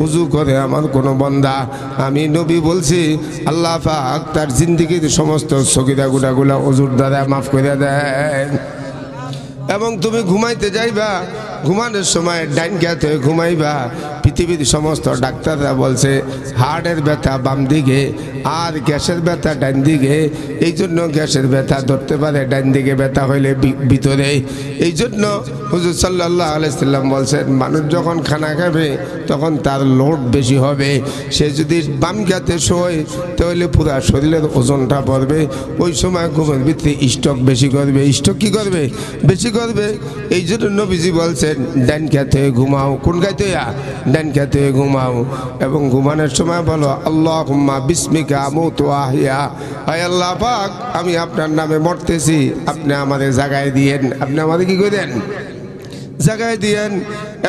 ওযু করে আমার কোনো বান্দা আমি নবী বলছি আল্লাহ পাক তার জিন্দেগীর সমস্ত সগীরা গুনাহগুলো ওযুর দ্বারা মাফ করে দেন এবং তুমি ঘুমাইতে যাইবা ঘুমানোর সময় ডাইন কাতে ঘুমাইবা পৃথিবীর সমস্ত ডাক্তাররা বলছে হার্টের ব্যথা বাম দিকে আর গ্যাসের ব্যথা ডান দিকে এই জন্য গ্যাসের ব্যথা ধরতে পারে ডান দিকে ব্যথা হইলে ভিতরে এই জন্য হুজুর সাল্লাল্লাহু আলাইহি সাল্লাম বলছেন মানুষ যখন খানা খাবে তখন তার লোড বেশি হবে সে যদি বাম কাতে শোয় তাহলে পুরো শরীরের ওজনটা পড়বে ওই সময় ঘুমের ভিতরে স্ট্রোক বেশি করবে স্ট্রোক কি করবে বেশি করবে এই জন্য নবীজি বলছেন ডান কাতে ঘুমাও কোন কাতে ডান কাতে ঘুমাও এবং ঘুমানোর সময় বলো আল্লাহুম্মা বিসমিকা আমুতু ওয়া আহইয়া আয় আল্লাহ পাক আমি আপনার নামে মরতেছি আপনি আমাদের জাগায় দিয়েন আপনি আমাদের কি করেন জাগায় দিয়েন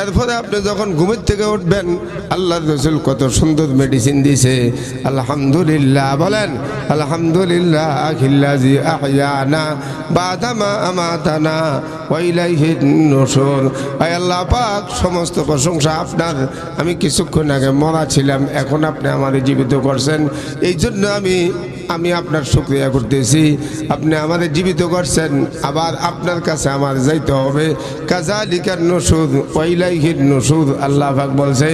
এরপরে আপনি যখন ঘুমের থেকে উঠবেন আল্লাহর রাসূল কত সুন্দর মেডিসিন দিয়েছে আলহামদুলিল্লাহ বলেন আলহামদুলিল্লাহিল্লাযী আহইয়ানা বাদা মা আমাতানা ওয়া ইলাইহিন নুশুর আয় আল্লাহ পাক সমস্ত প্রশংসা আপনার আমি কিছুক্ষণ আগে মরা ছিলাম এখন আপনি আমাদের জীবিত করছেন এই জন্য আমি আপনার শুকরিয়া করতেছি আপনি আমাদের জীবিত করছেন আবার আপনার কাছে আমার যাইতে হবে কাযালিকান নুশুর ওয়া ইলাইহিন নুশুর আল্লাহ পাক বলছে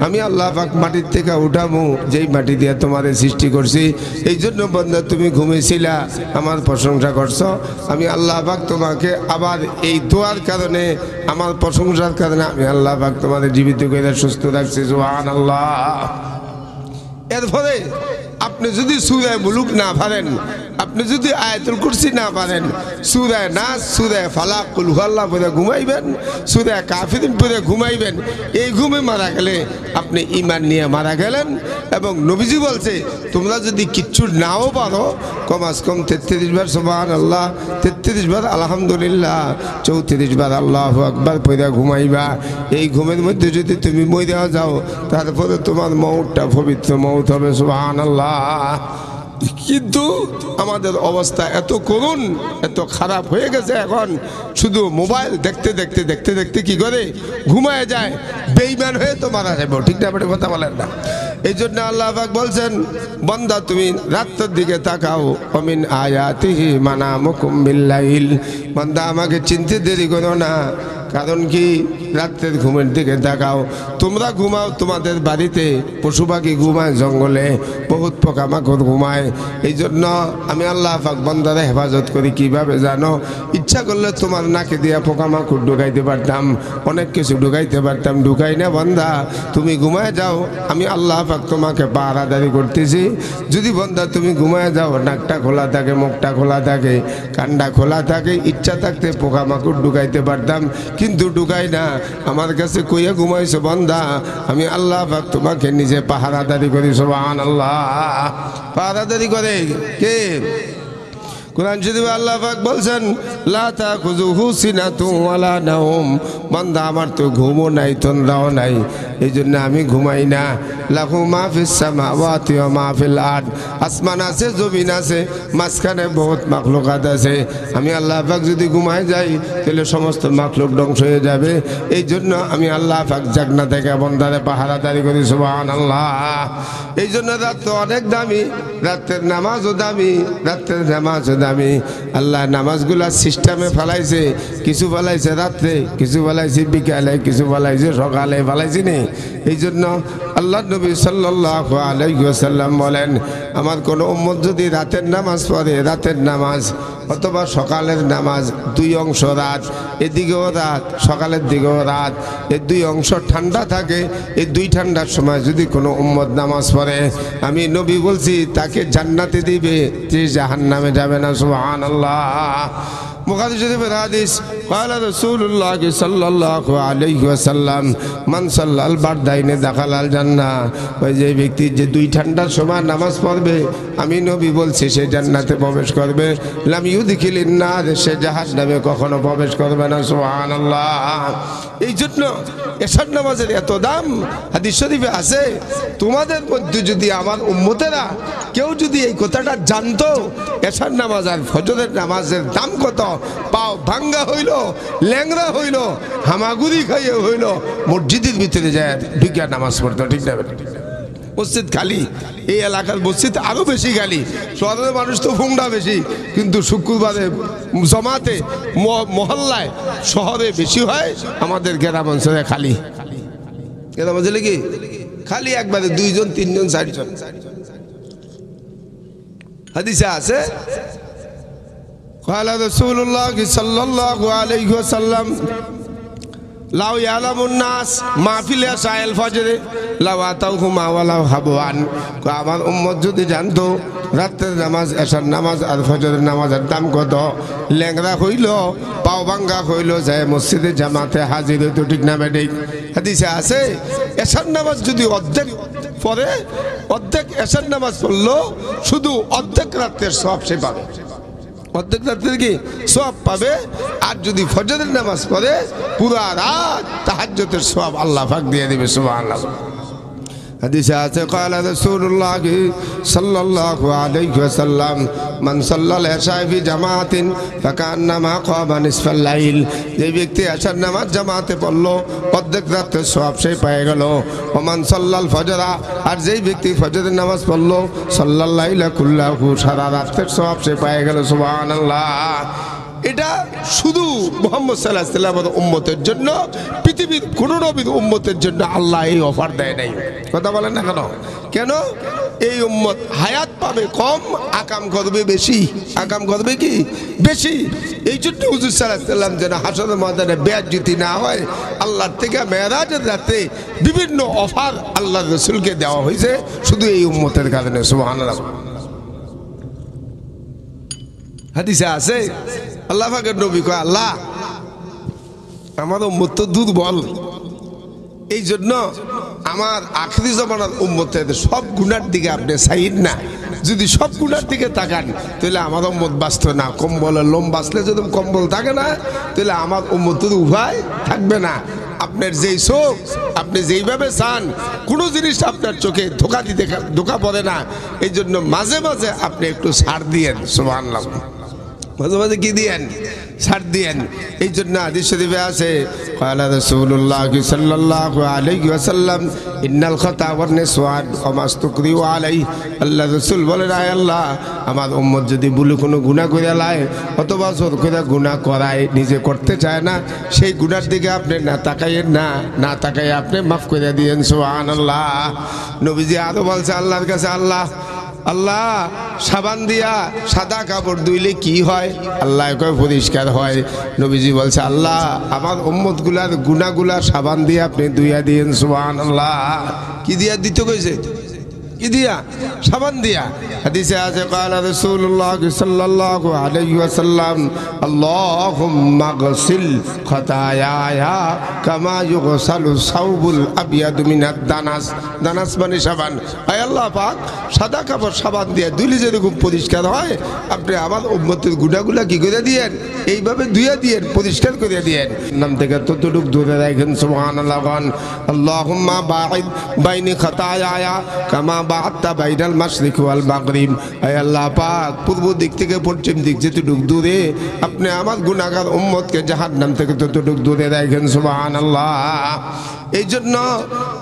আমি আল্লাহ পাক মাটির থেকে উঠামু যেই মাটি দিয়ে তোমাদের সৃষ্টি করছি এই জন্য বান্দা তুমি ঘুমিয়েছিলা আমার প্রশংসা করছো আমি আল্লাহ পাক তোমাকে আবার এই দোয়ার কারণে আমার প্রশংসার কারণে আমি আল্লাহ পাক তোমাদের জীবিত করে সুস্থ রাখছি সুবহানাল্লাহ এরপরে আপনি যদি সূরা মুলুক না পারেন আপনি যদি আয়াতুল কুরসি না পারেন সূরা নাস সূরা ফালাক কুল হুয়াল্লাহ পড়ে ঘুমাইবেন সূরা কাফিরুন পড়ে ঘুমাইবেন এই ঘুমে মারা গেলে আপনি ঈমান নিয়ে মারা গেলেন এবং নবীজি বলছে তোমরা যদি কিচ্ছু নাও পারো কমাস কম 33 বার সুবহানাল্লাহ 33 বার আলহামদুলিল্লাহ 34 বার আল্লাহু আকবার পড়ে ঘুমাইবা এই ঘুমের মধ্যে যদি তুমি মরে যাও তারপরে তোমার মওতটা পবিত্র মওত হবে সুবহানাল্লাহ কিন্তু আমাদের অবস্থা এত করুণ এত খারাপ হয়ে গেছে এখন শুধু মোবাইল দেখতে দেখতে দেখতে দেখতে কি করে ঘুমায় যায় বেঈমান হয়ে তো মারা যাবে ঠিক না বড় কথা বলেন না এই জন্য আল্লাহ পাক বলছেন বান্দা তুমি রাতের দিকে তাকাও অমিন আয়াতিহি মানামুকুম বিল্লাইল বান্দা আমাকে চিনতে দেরি করো না কারণ কি রাতের ঘুমের দিকে তাকাও তোমরা ঘুমাও তোমাদের বাড়িতে পশু পাখি ঘুমায় জঙ্গলে বহুত পোকামাকড় ঘুমায় এই জন্য আমি আল্লাহ পাক বান্দারে হেফাজত করি কিভাবে জানো ইচ্ছা করলে তোমার নাকে দিয়া পোকামাকড় ঢুকাইতে পারতাম অনেক কিছু ঢুকাইতে পারতাম ঢুকাই না বান্দা তুমি ঘুমায় যাও আমি আল্লাহ পাক তোমাকে পাহারাদারি করতেছি যদি বান্দা তুমি ঘুমায় যাও নাকটা খোলা থাকে মুখটা খোলা থাকে কানটা খোলা থাকে ইচ্ছা থাকতে পোকামাকড় ঢুকাইতে পারতাম কিন্তু ঢুকাই না আমার কাছে কইয়া ঘুমাইছো বান্দা আমি আল্লাহ পাক তোমাকে নিজে পাহারাদারি করি সুবহানাল্লাহ পাহারাদারি করে কে কুরআন শরীফে আল্লাহ পাক বলছেন লা তাখুযুহু সিনাতুন ওয়ালা নাওম বান্দা আমার তো ঘুমও নাই তন্দ্রাও নাই এই জন্য আমি ঘুমাই না লাহু মা ফিস সামাওয়াতি ওয়া মা ফিল আরদ আসমান আছে জমিন আছে মাঝখানে বহুত মাখলুকাত আছে আমি আল্লাহ পাক যদি ঘুমাই যাই তাহলে সমস্ত মাখলুক ধ্বংস হয়ে যাবে এই জন্য আমি আল্লাহ পাক জাগনা থেকে বান্দারে পাহারাদারি করি সুবহানাল্লাহ এই জন্য রাত তো অনেক দামি রাতের নামাজও দামি রাতের নামাজও দামি আল্লাহ নামাজগুলা সিস্টেমে ফেলাইছে কিছু ফেলাইছে রাত্রে কিছু ফেলাইছে বিকালে কিছু ফেলাইছে সকালে ফেলাইছে নি এই জন্য আল্লাহ নবী সাল্লাল্লাহু আলাইহি ওয়াসাল্লাম বলেন আমার কোনো উম্মত যদি রাতের নামাজ পড়ে রাতের নামাজ অথবা সকালের নামাজ দুই অংশ রাত এদিকেও রাত সকালের দিকেও রাত এই দুই অংশ ঠান্ডা থাকে এই দুই ঠান্ডার সময় যদি কোনো উম্মত নামাজ পড়ে আমি নবী বলছি তাকে জান্নাতে দিবে যে জাহান্নামে যাবে না সুবহানাল্লাহ বুখারী শরীফের হাদিস قال رسول الله صلى الله عليه وسلم من صلى البردين دخل الجنة ওই যে ব্যক্তি যে দুই ঠান্ডার সময় নামাজ পড়বে আমি নবী বলছি সে জান্নাতে প্রবেশ করবে লাম ইউদখিলিন নার সে জাহান্নামে কখনো প্রবেশ করবে না সুবহানাল্লাহ এই জন্য এশার নামাজের এত দাম হাদিস শরীফে আছে তোমাদের মধ্যে যদি আমার উম্মতেরা কেউ যদি এই কথাটা জানতো এশার নামাজ আর ফজরের নামাজের দাম কত পাও ভাঙ্গা হইল ল্যাংরা হইল হামাগুড়ি খাইয়ে হইল মসজিদের ভিতরে যায় ঢুকিয়া নামাজ পড়তো ঠিক না মসজিদ খালি এই এলাকার মসজিদ আরো বেশি খালি শহরের মানুষ তো ফুংডা বেশি কিন্তু শুক্রবারে জমাতে মহল্লায় শহরে বেশি হয় আমাদের গ্রাম অঞ্চলে খালি গ্রাম অঞ্চলে কি খালি একবারে 2 জন 3 জন 4 জন হাদিসে আছে قال رسول الله صلى الله عليه وسلم লাউ ইয়ালামুন নাস মাহফিলে সাইল ফজরে লাউ আতাউহুমা ওয়ালাউ হাবওয়ান আমার উম্মত যদি জানতো রাতের নামাজ এশার নামাজ আর ফজরের নামাজের দাম কত ল্যাংরা হইল পাও ভাঙ্গা হইল যায় মসজিদে জামাতে হাজির হইতো ঠিক না বেঠিক হাদিসে আছে এশার নামাজ যদি অর্ধেক পড়ে অর্ধেক এশার নামাজ পড়লো শুধু অর্ধেক রাতের সওয়াব সে পাবে অর্ধেক রাতের কি সওয়াব পাবে আর যদি ফজরের নামাজ পড়ে পুরো রাত তাহাজ্জুদের সওয়াব আল্লাহ পাক দিয়ে দিবে সুবহানাল্লাহ হাদিসে আছে قال رسول الله صلى الله عليه وسلم من صلى العشاء في جماعة فكأنما قام نصف الليل যে ব্যক্তি এশার নামাজ জামাতে পড়লো অর্ধেক রাতের সওয়াব সে পেয়ে গেল ওমান সাল্লাল ফজর আর যেই ব্যক্তি ফজরের নামাজ পড়লো সাল্লাল লাইলা কুল্লাহু সারা রাতের সওয়াব সে পেয়ে গেল সুবহানাল্লাহ এটা শুধু মুহাম্মদ সাল্লাল্লাহু আলাইহি ওয়াসাল্লামের উম্মতের জন্য পৃথিবীর কোন নবীর উম্মতের জন্য আল্লাহ এই অফার দেয় নাই কথা বলেন না কেন কেন এই উম্মত হায়াত পাবে কম আকাম করবে বেশি আকাম করবে কি বেশি এই জন্য হুজুর সাল্লাল্লাহু আলাইহি ওয়াসাল্লাম যেন হাসরের ময়দানে বেয়াজ্জতি না হয় আল্লাহর থেকে মেরাজের রাতে বিভিন্ন অফার আল্লাহর রাসূলকে দেওয়া হয়েছে শুধু এই উম্মতের কারণে সুবহানাল্লাহ হাদিসে আছে আল্লাহ পাকের নবী কয় আল্লাহ আমার উম্মত তো দুর্বল এই জন্য আমার আখিরি জামানার উম্মতের সব গুনার দিকে আপনি চাইন না যদি সব গুনার দিকে তাকান তাহলে আমার উম্মত বাঁচত না কম্বলের লোম বাঁচলে যদি কম্বল থাকে না তাহলে আমার উম্মতের উভয় থাকবে না আপনার যেই চোখ আপনি যেইভাবে চান কোনো জিনিস আপনার চোখে ধোকা পড়ে না এই জন্য মাঝে মাঝে আপনি একটু ছাড় দিয়েন সুবহানাল্লাহ মাঝে মাঝে কি দিয়েন ছাড় দিয়েন এই জন্য হাদিস শরীফে আছে قال رسول الله صلى الله عليه وسلم ان الخطا والنسيان وما استكرهوا عليه আল্লাহ রাসূল বলেন আয় আল্লাহ আমার উম্মত যদি ভুলে কোনো গুনাহ করে লায় অথবা জোর করে গুনাহ করায় নিজে করতে চায় না সেই গুনার দিকে আপনি না তাকাইয়েন না তাকাই আপনি মাফ করে দিয়েন সুবহানাল্লাহ নবীজি আরো বলছে আল্লাহর কাছে আল্লাহ সাবান দিয়া সাদা কাপড় ধুইলে কি হয় আল্লাহ কয় পরিষ্কার হয় নবীজি বলছে আল্লাহ আমার উম্মতগুলার গুনাহগুলা সাবান দিয়ে আপনি ধুইয়া দিয়েন সুবহানাল্লাহ কি দিয়া দিতে কইছে কি দিয়া সাবান দিয়া হাদিসে আছে قال رسول الله صلى الله عليه وسلم اللهم اغسل خطاياي كما يغسل الثوب الابيض من الدنس দানাস মানে সাবান আয় আল্লাহ পাক সাদা কাপড় সাবান দিয়ে ধুইলে যেরকম পরিষ্কার হয় আপনি আমার উম্মতের গুনাহগুলা কি করে দিয়েন এইভাবে ধুইয়া দিয়েন পরিষ্কার করে দিয়েন নাম থেকে ততটুক দূরে রাখেন সুবহানাল্লাহ আল্লাহুম্মা বাঈদ বাইনি খাতায়ায়া কামা বা'আদতা বাইনাল মাশরিক ওয়াল মাগরিব আয় আল্লাহ পাক পূর্ব দিক থেকে পশ্চিম দিক যেতটুক দূরে আপনি আমার গুনাহগার উম্মতকে জাহান্নাম থেকে ততটুক দূরে রাখেন সুবহানাল্লাহ এই জন্য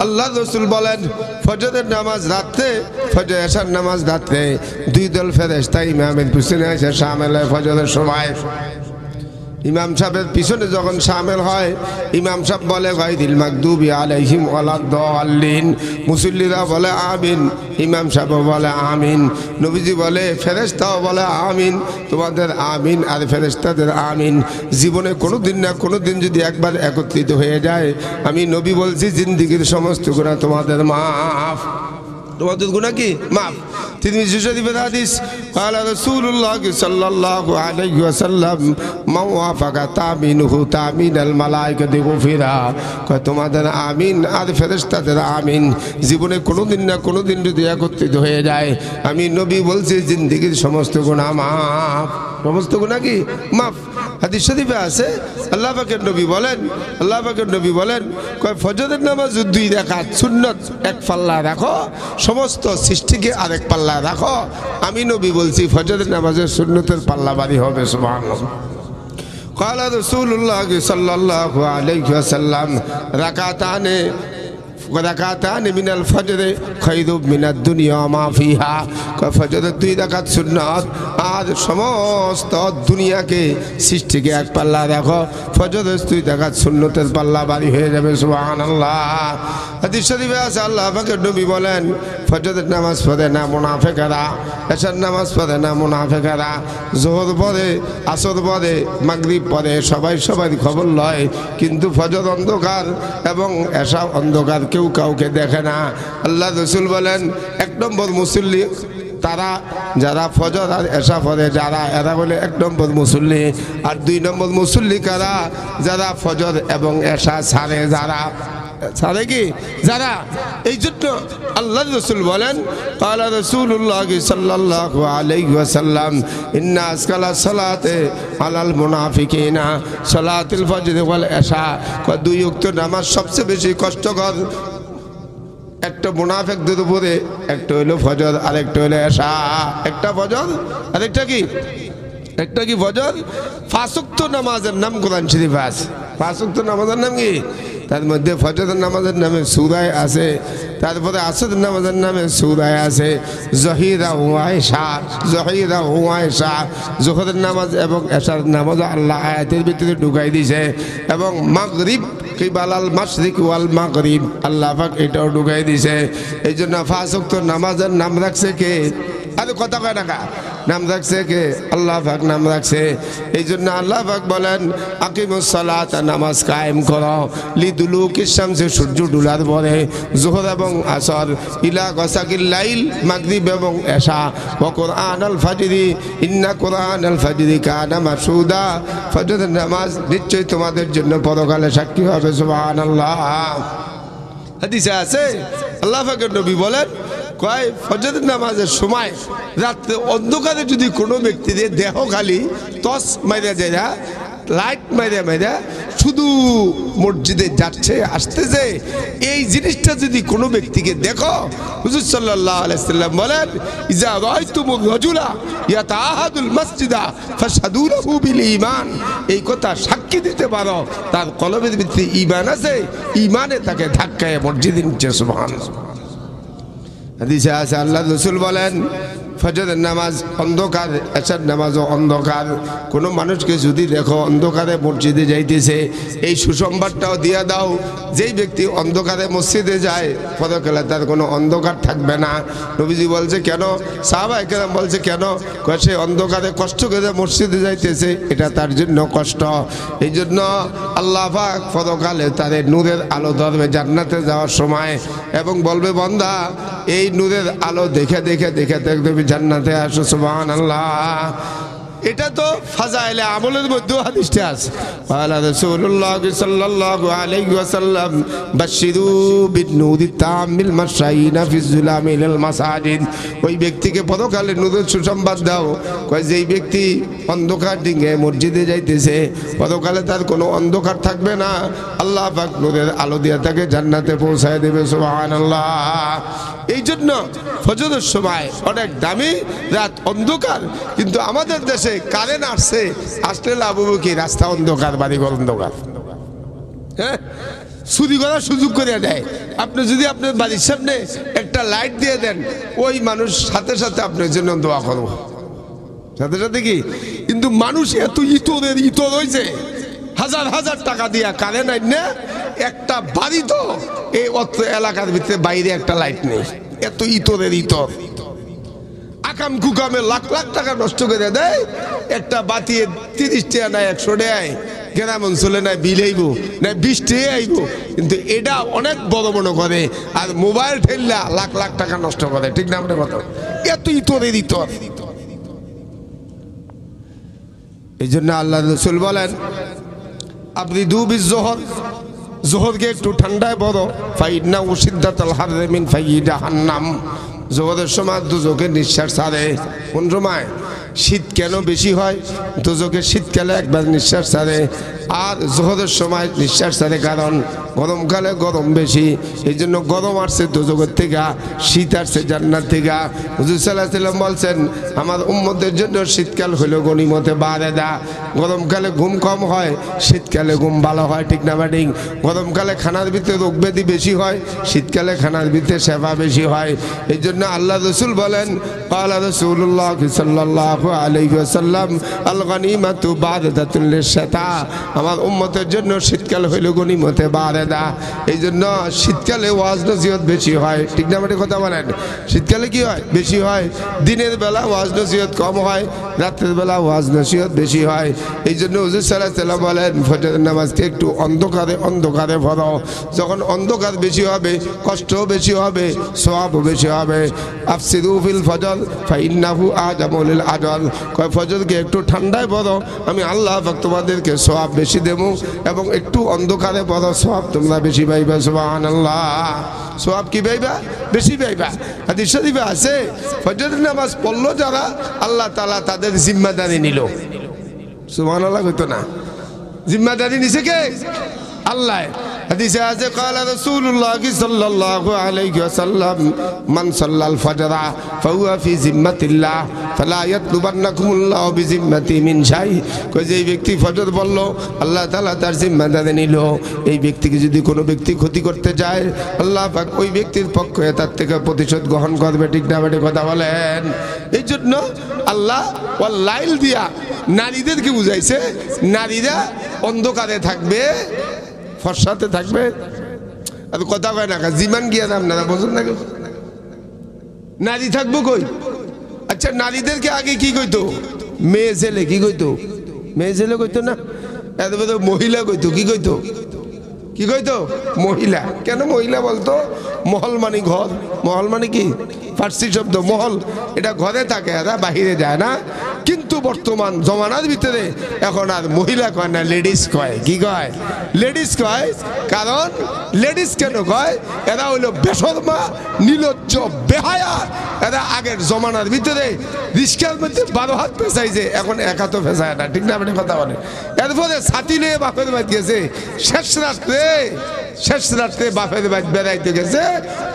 আল্লাহ রাসূল বলেন ফজরের নামাজ রাতে ফজর এশার নামাজ রাতে দুই দল ফেরেশতা ইমামের পিছনে এসে শামিল হয় ফজরের সময় ইমাম সাহেবের পিছনে যখন শামিল হয় ইমাম সাহেব বলে গায়রিল মাগদুবি আলাইহিম ওয়ালাদ-দাল্লিন মুসল্লিরা বলে আমিন ইমাম সাহেব বলে আমিন নবীজি বলে ফেরেশতাও বলে আমিন তোমাদের আমিন আর ফেরেশতাদের আমিন জীবনে কোনোদিন না কোনোদিন যদি একবার একত্রিত হয়ে যায় আমি নবী বলছি জিন্দেগীর সমস্ত গুনাহ তোমাদের মাফ তোমাদের গুনাহ কি মাফ। তিরমিজি শরীফের হাদিস ক্বালা রাসূলুল্লাহ সাল্লাল্লাহু আলাইহি ওয়াসাল্লাম মান ওয়াফাকা তামিনুহু তামিনাল মালায়েকাতি গুফিরা। কয় তোমাদের আমিন আর ফেরেশতাদের আমিন জীবনে কোনোদিন না কোনোদিন যদি একত্রিত হয়ে যায়, আমি নবী বলছি জিন্দেগীর সমস্ত গুনাহ মাফ। সমস্ত গুনাহ কি মাফ। হাদিস শরীফে আছে আল্লাহ পাকের নবী বলেন কয় ফজরের নামাজ 2 রাকাত সুন্নাত এক পাল্লা রাখো, সমস্ত সৃষ্টিকে আরেক পাল্লা রাখো। আমি নবী বলছি ফজরের নামাজের সুন্নতের পাল্লা ভারী হবে। সুবহানাল্লাহ। قال رسول الله صلى الله عليه وسلم রাকাতান মিনাল ফজর খায়রুম মিনাদ দুনিয়া মা ফিহা। ফজরের 2 রাকাত সুন্নাত আর সমস্ত দুনিয়াকে সৃষ্টিকে এক পাল্লা রাখো, ফজরের 2 রাকাত সুন্নতের পাল্লা ভারী হয়ে যাবে। সুবহানাল্লাহ। হাদিস শরীফে আছে আল্লাহ পাকের নবী বলেন ফজরের নামাজ পড়ে না মুনাফিকরা, এশার নামাজ পড়ে না মুনাফিকরা, যোহর পড়ে, আসর পড়ে, মাগরিব পড়ে, সবাই খবর লয়, কিন্তু ফজর অন্ধকার এবং এশা অন্ধকার, কেউ কাউকে দেখে না। আল্লাহ রসুল বলেন 1 নম্বর মুসল্লি তারা যারা ফজর আর এশা পড়ে যারা, এরা বলে 1 নম্বর মুসল্লি। আর 2 নম্বর মুসল্লি কারা? যারা ফজর এবং এশা ছাড়ে, ছাড়ে কি যারা। এই জন্য আল্লাহ রসুল বলেন ক্বালা রাসূলুল্লাহ সাল্লাল্লাহু আলাইহি ওয়াসাল্লাম ইন্না আসকালা সালাতে আলাল মুনাফিকিনা সালাতুল ফজর ওয়াল এশা। 2 ওয়াক্ত নামাজ সবচেয়ে বেশি কষ্টকর একটা মুনাফিকদের উপরে, একটা হলো ফজর আর একটা হলো এশা। একটা ফজর আর একটা কি ফজর। 5 ওয়াক্ত নামাজের নাম কোরআন শরীফে আছে। 5 ওয়াক্ত নামাজের নাম কি? তার মধ্যে ফজরের নামাজের নামে সূরায় আছে, তারপরে আসরের নামাজের নামে সূরায় আছে জহিরা ওয়াইশা। যোহরের নামাজ এবং এশার নামাজ আল্লাহ আয়াতের ভিতরে ঢুকাই দিয়েছে, এবং মাগরিব কিবালাল মাশরিক ওয়াল মাগরিব আল্লাহ পাক এটাও ঢুকাই দিয়েছে। এই জন্য 5 ওয়াক্ত নামাজের নাম রাখছে কে? আরে কথা কয় টাকা নাম রাখছে কে? আল্লাহ পাক নাম রাখছে। এই জন্য আল্লাহ পাক বলেন আকিমুস সালাত, নামাজ কায়েম করো, লিদুলুকিশ শামসি, সূর্য ডুলার পরে, যোহর এবং আসর, ইলা গাসাকিল লাইল, মাগরিব এবং এশা, ওয়া কুরআনাল ফাজরি ইন্না কুরআনাল ফাজরি কানা মাশহুদা। ফজরের নামাজ নিশ্চয়ই তোমাদের জন্য পরকালে সাক্ষী হবে। সুবহানাল্লাহ। হাদিসে আছে আল্লাহ পাকের নবী বলেন কয় ফজরের নামাজের সময় রাত্রে অন্ধকারে যদি কোনো ব্যক্তিদের দেহ খালি টস মাইরা যায় না, লাইট মাইরা শুধু মসজিদে যাচ্ছে আসতেছে, এই জিনিসটা যদি কোনো ব্যক্তিকে দেখো, হুজুর সাল্লাল্লাহু আলাইহি সাল্লাম বলেন ইজা রাআইতুমুর রাজুলা ইয়াতাআহাদুল মাসজিদা ফাশহাদু লাহু বিল ঈমান। এই কথা সাক্ষী দিতে পারো তার কলবের ভিতরে ঈমান আছে, ঈমানে তাকে ধাক্কায় মসজিদে নিচ্ছে। সুবহানাল্লাহ। হাদিসে আছে আল্লাহ রাসূল বলেন ফজরের নামাজ অন্ধকার, এশার নামাজও অন্ধকার। কোনো মানুষকে যদি দেখো অন্ধকারে মসজিদে যাইতেছে, এই সুসংবাদটাও দিয়ে দাও, যেই ব্যক্তি অন্ধকারে মসজিদে যায় পরকালে তার কোনো অন্ধকার থাকবে না। নবীজি বলছে কেন? সাহাবায়ে কেরাম বলছে কেন? কয় সে অন্ধকারে কষ্ট করে মসজিদে যাইতেছে, এটা তার জন্য কষ্ট। এই জন্য আল্লাহ পাক পরকালে তার নূরের আলো ধরবে জান্নাতে যাওয়ার সময়, এবং বলবে বান্দা এই নূরের আলো দেখে দেখবে জান্নাতে আসো। সুবহানাল্লাহ। এটা তো ফাজাইলে আমলের মধ্যে হাদিসটা আছে। ওয়ালা রাসূলুল্লাহ সাল্লাল্লাহু আলাইহি ওয়াসাল্লাম বাশশিরু বিন-নূরি তামিল মাশাইনা ফি যুলামিল মাসাজিদ। ওই ব্যক্তিকে পরকালে নূরের সুসংবাদ দাও। কয় যেই ব্যক্তি অন্ধকার ডিঙে মসজিদে যাইতেছে পরকালে তার কোনো অন্ধকার থাকবে না, আল্লাহ পাক নূরের আলো দিয়ে তাকে জান্নাতে পৌঁছায় দেবে। সুবহানাল্লাহ। এই জন্য ফজরের সময় অনেক দামি, রাত অন্ধকার, কিন্তু আমাদের দেশে কারেন্ট আসলে লাভ হবে কি? রাস্তা অন্ধকার, বাড়িঘর অন্ধকার, হ্যাঁ, চুরি করার সুযোগ করে দেয়। আপনি যদি আপনার বাড়ির সামনে একটা লাইট দিয়ে দেন, ওই মানুষ সাথে সাথে আপনার জন্য দোয়া করবো, সাথে সাথে কি। কিন্তু মানুষ এত ইতর হয়েছে, হাজার টাকা দিয়া কারেন্ট আইন না, একটা বাড়ি তো এই অত্র এলাকার ভিতরে বাইরে একটা লাইট নেই, এত ইতর আকাম কুকামে লাখ টাকা নষ্ট করে দেয়। একটা বাতি 30 টাকা না 100 টাকায় গ্রাম অঞ্চলে না বিল আইব না বৃষ্টি আইব, কিন্তু এটা অনেক বড় মনে করে। আর মোবাইল ঠেললা লাখ লাখ টাকা নষ্ট করে, ঠিক না? আমাদের কথা এত ইতরে দিত। এই জন্য আল্লাহ রসুল বলেন আপনি দুবিজ জোহর, জোহরকে একটু ঠান্ডায় বড় ফাইন্না উসিদ্দাতাল হাররে মিন ফাইয়ি জাহান্নাম। জোহরের সময় দুজকে নিঃশ্বাস ছাড়ে। কোন সময়? শীত কেন বেশি হয়? দুজকে শীতকালে একবার নিঃশ্বাস ছাড়ে, আর জোহরের সময় নিঃশ্বাস ছাড়ে কারণ গরমকালে গরম বেশি। এই জন্য গরম আসছে দুজকের থেকে, শীত আসছে জান্নাত থেকে। হুজুর সাল্লাল্লাহু আলাইহি ওয়াসাল্লাম বলছেন আমার উম্মতের জন্য শীতকাল হলো গনিমতে বাড়ে দা। গরমকালে ঘুম কম হয়, শীতকালে ঘুম ভালো হয়, ঠিক না ব্যাটিং? গরমকালে খানার ভিতরে রোগ ব্যাধি বেশি হয়, শীতকালে খানার ভিতরে সেবা বেশি হয়। এই জন্য আল্লাহ রসুল বলেন ক্বালা রাসূলুল্লাহ সাল্লাল্লাহু আলাইহি ওয়াসাল্লাম আল গনিমাতু বাদাতুন লিশ-শাতা। আমার উম্মতের জন্য শীতকাল হইল গনিমতে বারেদা। এই জন্য শীতকালে ওয়াজ নসিহত বেশি হয়, ঠিক না? মানে কথা বলেন, শীতকালে কি হয়? বেশি হয়। দিনের বেলা ওয়াজ নসিহত কম হয়, রাতের বেলা ওয়াজ নসিহত বেশি হয়। এই জন্য হুজুর সাল্লাল্লাহু আলাইহি ওয়াসাল্লাম বলেন ফজরের নামাজকে একটু অন্ধকারে অন্ধকারে পড়ো। যখন অন্ধকার বেশি হবে কষ্টও বেশি হবে, সওয়াবও বেশি হবে। আফসিরু ফিল ফজর ফাইন্নাহু আজামু লিল আজর। কয় ফজরকে একটু ঠান্ডায় পড়ো, আমি আল্লাহ পাক তোমাদেরকে সওয়াব বেশি দেবো, এবং একটু অন্ধকারে পড়ো, সওয়াব তোমরা বেশি পাইবা। সুবহানাল্লাহ। সওয়াব কি পাইবা? বেশি পাইবা। হাদিস শরীফে আছে ফজরের নামাজ পড়লো যারা, আল্লাহ তাআলা তাদের জিম্মাদারি নিল। সুবহানাল্লাহ কইতো না? জিম্মাদারি নিছে কে? আল্লাহ। হাদিসে আছে ক্বালা রাসূলুল্লাহ সাল্লাল্লাহু আলাইহি ওয়াসাল্লাম মান সাল্লাল ফজরা ফাহুয়া ফি জিম্মাতিল্লাহ ফালা ইয়াতলুবান্নাকুমুল্লাহু বিজিম্মাতি মিন শাই। কই যে ব্যক্তি ফজর পড়লো, আল্লাহ তাআলা তার জিম্মাদারি নিল। এই ব্যক্তিকে যদি কোনো ব্যক্তি ক্ষতি করতে যায়, আল্লাহ পাক ওই ব্যক্তির পক্ষে তার থেকে প্রতিশোধ গ্রহণ করবে, ঠিক না? বেটে কথা বলেন। এই জন্য আল্লাহ ওয়াল লাইল দিয়া নারীদেরকে বুঝাইছে, নারীরা অন্ধকারে থাকবে, ফর্সাতে থাকবে। আর কথা কয় না, জীবন গিয়া দাম না বোঝেন না? নারী থাকবো কই? আচ্ছা নারীদেরকে আগে কি কইতো? মেয়ে ছেলে কি কইতো? মেয়ে ছেলে কইতো না, এত মহিলা কইতো। কি কইতো? কি কইতো? মহিলা। কেন মহিলা বলতো? মহল মানে ঘর। মহল মানে কি? ফার্সি শব্দ মহল। এটা ঘরে থাকে, এরা বাহিরে যায় না। কিন্তু বর্তমান জমানার ভিতরে এখন আর মহিলা কয় না, লেডিস কয়। কি কয়? লেডিস কয়। কারণ লেডিস কেন কয়? এরা হইলো বেশরমা, নির্লজ্জ, বেহায়া। এরা আগের জমানার ভিতরে রিস্কার মধ্যে 12 হাত পেঁচাইছে, এখন 1 হাতও পেঁচায় না, ঠিক না? আপনি কথা বলেন। এরপরে ছাতি নিয়ে বাপের বাড়ি গেছে, শেষ রাত্রে বাপের বাড়ি বেড়াইতে গেছে,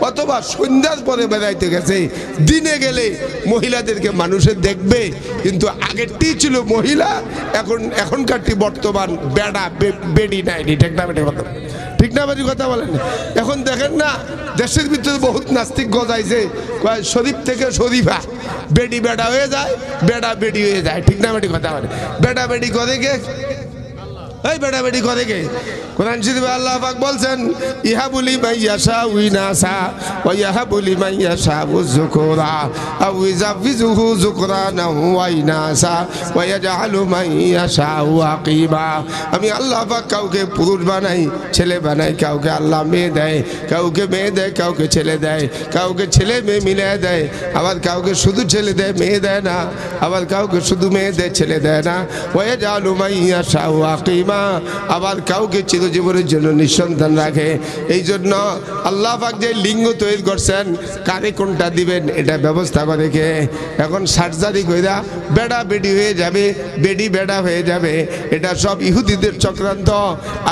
অথবা সন্ধ্যার পরে বেড়াইতে গেছে। দিনে গেলে মহিলাদেরকে মানুষের দেখবে, কিন্তু আগেরটি ছিল মহিলা, এখনকারটি বর্তমান বেড়া, বেডি নাইনি, ঠিক না? কথা ঠিক না? বাড়ি কথা বলেন। এখন দেখেন না, দেশের ভিতরে বহুত নাস্তিক গজাইছে, শরীফ থেকে শরীফা, বেডি বেড়া হয়ে যায়, বেড়া বেডি হয়ে যায়, ঠিক না? বাড়ি কথা বলেন। বেড়া বেডি করে গে, এই বেড়া বেডি করে গে। কোরআন শরীফে আল্লাহ পাক বলছেন ইহাবু লিমান ইয়াশাউ ইনাসা ওয়া ইয়াহাবু লিমান ইয়াশাউ যুকুরা আও ইযাফিজুহু যুকরানা ওয়া ইনাসা ওয়া ইয়াজআলু মান ইয়াশাউ আকিবা। আমি আল্লাহ পাক কাউকে পুরুষ বানাই, ছেলে বানাই, কাউকে আল্লাহ মেয়ে দেয়, কাউকে মেয়ে দেয়, কাউকে ছেলে দেয়, কাউকে ছেলে মেয়ে মিলিয়ে দেয়, আবার কাউকে শুধু ছেলে দেয় মেয়ে দেয় না, আবার কাউকে শুধু মেয়ে দেয় ছেলে দেয় না। ওয়া ইয়াজআলু মান ইয়াশাউ আকিবা। আবার কাউকে জীবনের জন্য নিঃসন্তান রাখে। এই জন্য আল্লাহ পাক যে লিঙ্গ তৈরি করছেন, কারে কোনটা দিবেন এটা ব্যবস্থা করে কে? এখন সার্জারি কইরা বেড়া বেডি হয়ে যাবে, বেডি বেড়া হয়ে যাবে। এটা সব ইহুদিদের চক্রান্ত।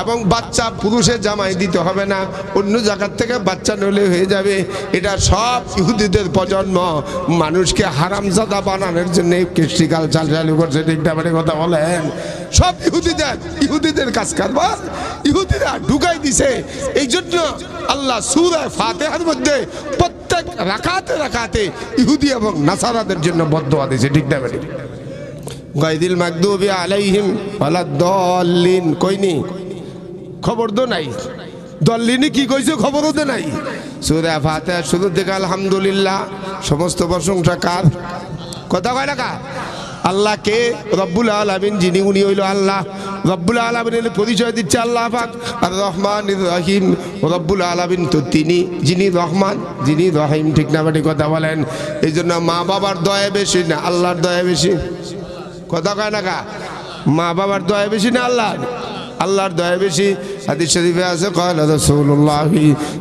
এবং বাচ্চা পুরুষের জামাই দিতে হবে না, অন্য জায়গার থেকে বাচ্চা নলে হয়ে যাবে। এটা সব ইহুদিদের প্রজন্ম, মানুষকে হারামজাদা বানানোর জন্য কৃষ্টি কালচার চালু করছে, ঠিক না? মানে কথা বলেন। সব ইহুদিদের কাজ কারবার, ইহুদিরা ঢুকাই দিছে। এই জন্য আল্লাহ সূরা ফাতিহার মধ্যে প্রত্যেক রাকাতে ইহুদি এবং নাসারাদের জন্য বদদোয়া দিয়েছে, ঠিক না? গায়রিল মাগদুবি আলাইহিম ওয়ালাদ-দাল্লিন কইনি, খবর তো নাই। দল্লিনি কি কইছে খবরও তো নাই। সূরা ফাতিহা শুরু থেকে আলহামদুলিল্লাহ, সমস্ত প্রশংসা কার? কথা কয় না কার? আল্লাহ কে? রব্বুল আলামিন, যিনি উনি হইল আল্লাহ। রব্বুল আলামিনের পরিচয় দিচ্ছে আল্লাহ পাক আর রহমানির রহিম। রব্বুল আলামিন তো তিনি, যিনি রহমান, যিনি রহিম। ঠিক না বেটি কথা বলেন? এই জন্য মা বাবার দয়া বেশি না আল্লাহর দয়া বেশি? কথা কয় না কা? মা বাবার দয়া বেশি না আল্লাহর দয়া বেশি? হাদিস শরীফে আছে ক্বালা রাসূলুল্লাহ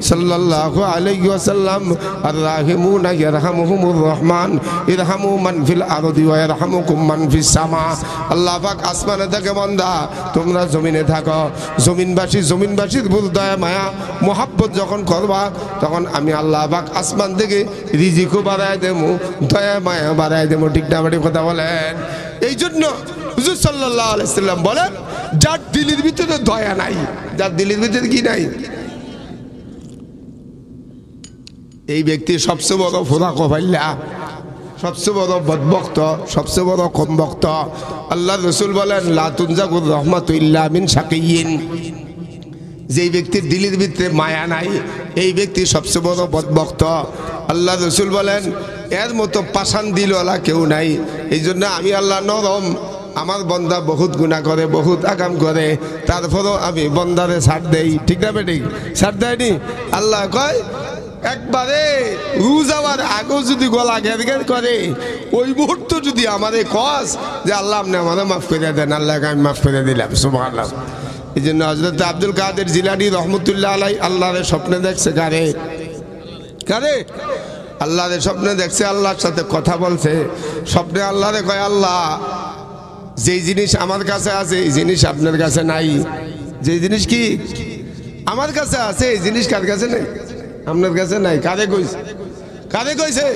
সাল্লাল্লাহু আলাইহি ওয়াসাল্লাম আর-রাহিমুনা ইয়ারহামুহুমুর রহমান ইরহামু মান ফিল আরদি ওয়া ইয়ারহামুকুম মান ফিস সামা। আল্লাহ পাক আসমানে থাকে, বান্দা তোমরা জমিনে থাকো। জমিনবাসীর উপর দয়া মায়া মোহাব্বত যখন করবা, তখন আমি আল্লাহ পাক আসমান থেকে রিজিকও বাড়ায় দেবো, দয়া মায়া বাড়ায় দেবো। ঠিক না বেটি কথা বলেন? এই জন্য হুজুর সাল্লাল্লাহু আলাইহি সাল্লাম বলেন, যার দিলের ভিতরে দয়া নাই, যার দিলের ভিতরে কি নাই, এই ব্যক্তি সবচেয়ে বড় ফোরা কফাইল্লা, সবচেয়ে বড় বদবক্ত, সবচেয়ে বড় কমবক্ত। আল্লাহ রসুল বলেন, লা তুনজাকুর রহমাতু ইল্লা মিন শাকিয়িন। যেই ব্যক্তির দিলের ভিতরে মায়া নাই, এই ব্যক্তি সবচেয়ে বড় বদবক্ত। আল্লাহ রসুল বলেন, এর মতো পাষাণ দিলওয়ালা কেউ নাই। এই জন্য আমি আল্লাহ নরম, আমার বন্দা বহুত গুনাহ করে, বহুত আকাম করে, তারপরও আমি বন্দারে ছাড় দেই। ঠিক না বেঠিক? ছাড় দেয়নি? আল্লাহ কয়, একবারে রু যাওয়ার আগেও যদি গলা ঘের ঘের করে, ওই মুহূর্ত যদি আমারে কস যে আল্লাহ আপনি আমাদের মাফ করে দেন, আল্লাহকে আমি মাফ করে দিলাম। সুবহানাল্লাহ। এই জন্য হযরত আব্দুল কাদের জিলানী রহমতুল্লাহ আলাই আল্লাহরে স্বপ্নে দেখছে। কারে? আল্লাহরে স্বপ্নে দেখছে, আল্লাহর সাথে কথা বলছে। স্বপ্নে আল্লাহরে কয়, আল্লাহ যেই জিনিস আমার কাছে আছে এই জিনিস আপনার কাছে নাই। যেই জিনিস কি আমার কাছে আছে এই জিনিস কার কাছে নেই? আপনার কাছে নাই। কারে কইছে?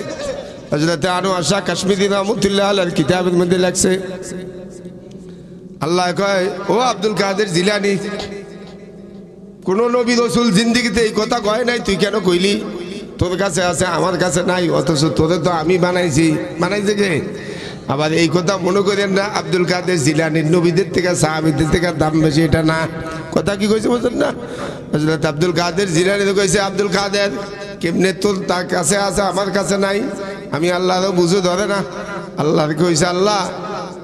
হযরত আনোয়ার শাহ কাশ্মীরি রহমাতুল্লাহ আলাইহির কিতাবের মধ্যে লেখছে, আল্লাহ কয়, ও আব্দুল কাদের জিলানী, কোন নবী রাসূল জিন্দেগিতে এই কথা কয় নাই, তুই কেন কইলি তোর কাছে আছে আমার কাছে নাই? অথচ তোরে তো আমি বানাইছি কে? আবার এই কথা মনে করেন না আব্দুল কাদের জিলানীর নবীদের থেকে সাহাবীদের থেকে দাম বেশি, এটা না। কথা কি কইছে বুঝেন না? হযরত আব্দুল কাদের জিলানী তো কইছে, আব্দুল কাদের কেমনে তোর তার কাছে আছে আমার কাছে নাই? আমি আল্লাহরও বুঝে ধরে না। আল্লাহর কইছে, আল্লাহ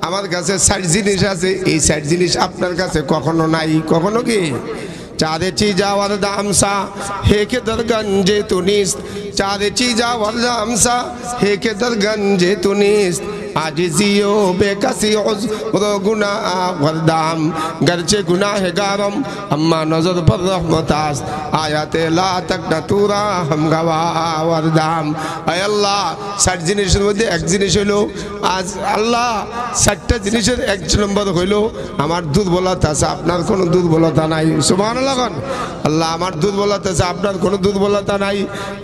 আমার কাছে 60 জিনিস আছে, এই 60 জিনিস আপনার কাছে কখনো নাই। কখনো কি? चारे चीजा वरदामसा हे के दरगंजे तुनिस, चारे चीजा वरदामसा हे के दरगंजे तुनिस, आजिजियो बेकसी उज़्र गुनाह वरदाम, गरचे गुनाहगारम अम्मा नजर पर रहमतास, आयाते ला तक नतूरा हम गवा वरदाम। आय अल्लाह 60 জিনিসের মধ্যে এক জিনিস হইলো, আজ আল্লাহ 60টা জিনিসের এক নম্বর হইলো আমার দুর্বলতা আছে, আপনার কোনো দুর্বলতা নাই। সুবহানাল্লাহ। আল্লাহ আমার দুর্বলতা আছে, আপনার কোনো দুর্বলতা নাই।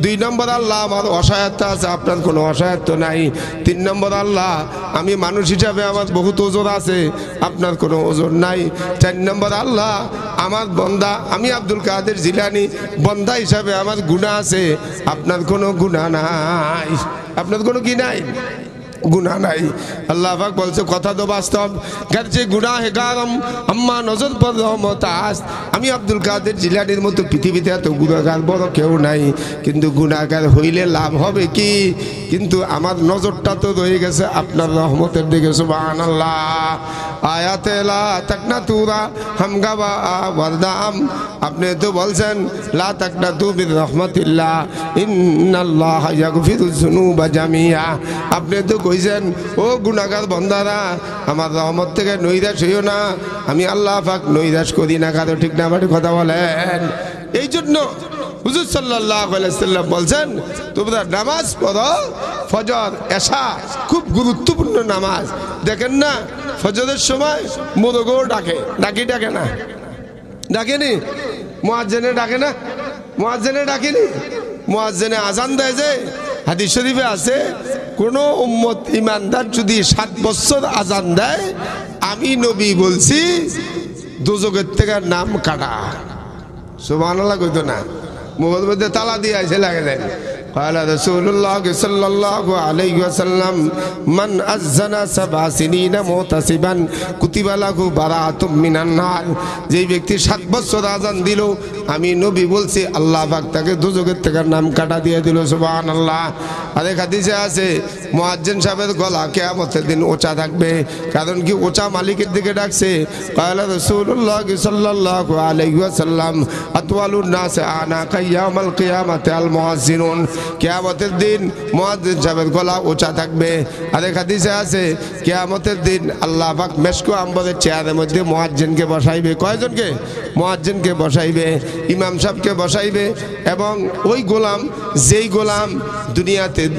2 নম্বর আল্লাহ আমার অসহায়তা আছে, আপনার কোনো অসহায়ত্ব নাই। 3 নম্বর আল্লাহ আমি মানুষ হিসাবে আমার বহুত ওজন আছে, আপনার কোনো ওজন নাই। 4 নম্বর আল্লাহ আমার বন্দা, আমি আব্দুল কাদের জিলানী বন্দা হিসাবে আমার গুনাহ আছে, আপনার কোনো গুনাহ নাই। আপনার কোনো কি নাই? গুনাহ নাই। আল্লাহ পাক বলছে, কথা তো বাস্তব, গরচে গুনাহগারম আম্মা নজর পর রহমতাস, আমি আব্দুল কাদের জিলানীর মতো পৃথিবীতে এত গুনাহগার বড় কেউ নাই। কিন্তু গুনাহগার হইলে লাভ হবে কি? কিন্তু আমার নজরটা তো রয়ে গেছে আপনার রহমতের দিকে। সুবহানাল্লাহ। আয়াতে লা তাকনাতুরা হামগাবা ওয়ারদাম, আপনি তো বলছেন লা তাকনাতু বির রহমাতিল্লাহ ইন্নাল্লাহা ইয়াগফিরুয যুনুবা জামিয়া, আপনি তো কইছেন ও গুনাহগার বান্দারা আমার রহমত থেকে নৈরাশ হইও না, আমি আল্লাহ পাক নৈরাশ করি না কারো। ঠিক না আমাদের কথা বলেন? এই জন্য হুজুর সাল্লাল্লাহু আলাইহি ওয়াসাল্লাম বলছেন, তোমরা নামাজ পড়ো, ফজর এশা খুব গুরুত্বপূর্ণ নামাজ। দেখেন না ফজরের সময় মোরগও ডাকে না? ডাকেনি? মুয়াজ্জিনে ডাকে না? মুয়াজ্জিনে ডাকেনি? মুয়াজ্জিনে আজান দেয় যে, হাদিস শরীফে আছে, কোন উম্মত ইমানদার যদি 7 বছর আজান দেয়, আমি নবী বলছি দোজখের থেকে নাম কাটা। সুবহানাল্লাহ কইতো না? মুখের মধ্যে তালা দিয়ে আছে লাগে দেয়, قال رسول الله صلى الله عليه وسلم من أذن 7 سنين محتسبا كتب له براءة من النار। যে ব্যক্তি 7 বছর আযান দিল আমি নবী বলছি আল্লাহ পাক তাকে দোজখের থেকে নাম কাটা দিয়ে দিল সুবহানাল্লাহ। আর এক হাদিসে আছে মুয়াজ্জিন সাহেবের গলা কিয়ামতের দিন উঁচা থাকবে, কারণ কি উঁচা মালিকের দিকে ডাকছে। قال رسول الله صلى الله عليه وسلم أطول الناس أعناقا يوم القيامة المؤذنون। কিয়ামতের দিন মুয়াজ্জিন সাহেবের গলা উঁচা থাকবে। আর এক হাদিসে আছে কিয়ামতের দিন আল্লাহ পাক মেশকু আম্বরের চেয়ারের মধ্যে মুয়াজ্জিনকে বসাইবে। কয়জনকে? মুয়াজ্জিনকে বসাইবে, ইমাম সাহেবকে বসাইবে, এবং ওই গোলাম যেই গোলাম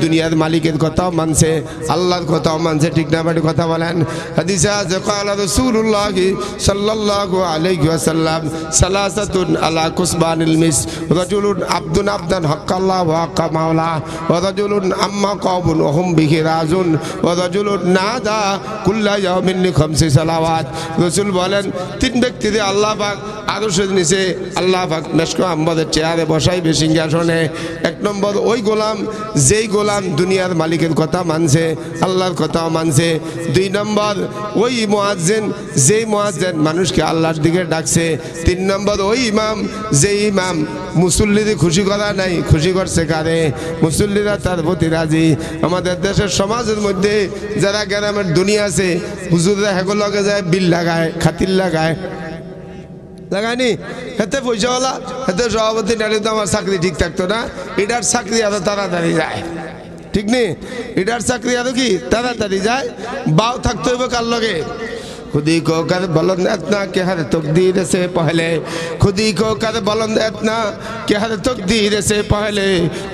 দুনিয়ার মালিকের কথাও মানছে, আল্লাহর কথাও মানছে, ঠিক না বাড়ি কথা বলেন। হাদিসে আছে قال رسول الله صلى الله عليه وسلم ثلاثة على كسبان المس رجل عبدا حق الله وحق مولاه ورجل أما قوم وهم به راضون ورجل نادى كل يوم ل5 صلوات। রাসূল বলেন 3 ব্যক্তিকে আল্লাহ পাক আরশের নিচে আল্লাহ পাক মেশক আম্বরের চেয়ারে বসাইবে সিংহাসনে। 1 নম্বর ওই গোলাম যেই গোলাম দুনিয়ার মালিকের কথা মানছে, আল্লাহর কথাও মানছে। 2 নম্বর ওই মুয়াজ্জিন যেই মুয়াজ্জিন মানুষকে আল্লাহর দিকে ডাকছে। 3 নম্বর ওই ইমাম যেই ইমাম মুসল্লিদের খুশি করা নাই, খুশি করছে কারে? মুসল্লিরা তার প্রতি রাজি। আমাদের দেশের সমাজের মধ্যে যারা গ্রামের দুনিয়া আছে হুজুররা হেগো লগে যায় বিল লাগায়, খাতির লাগায়, লাগায়নি? হেতে পয়সাওয়ালা, হেতে সভাপতি নাড়ি তো আমার চাকরি ঠিক থাকতো না, এটার চাকরি আরো তাড়াতাড়ি যায়, ঠিক নেই? এটার চাকরি আরো কি তাড়াতাড়ি যায়। বাও থাকতে হইব কার লগে? खुदी को कर बुलंद इतना कि हर तकदीर से पहले, खुदी को कर बुलंद इतना कि हर तकदीर से पहले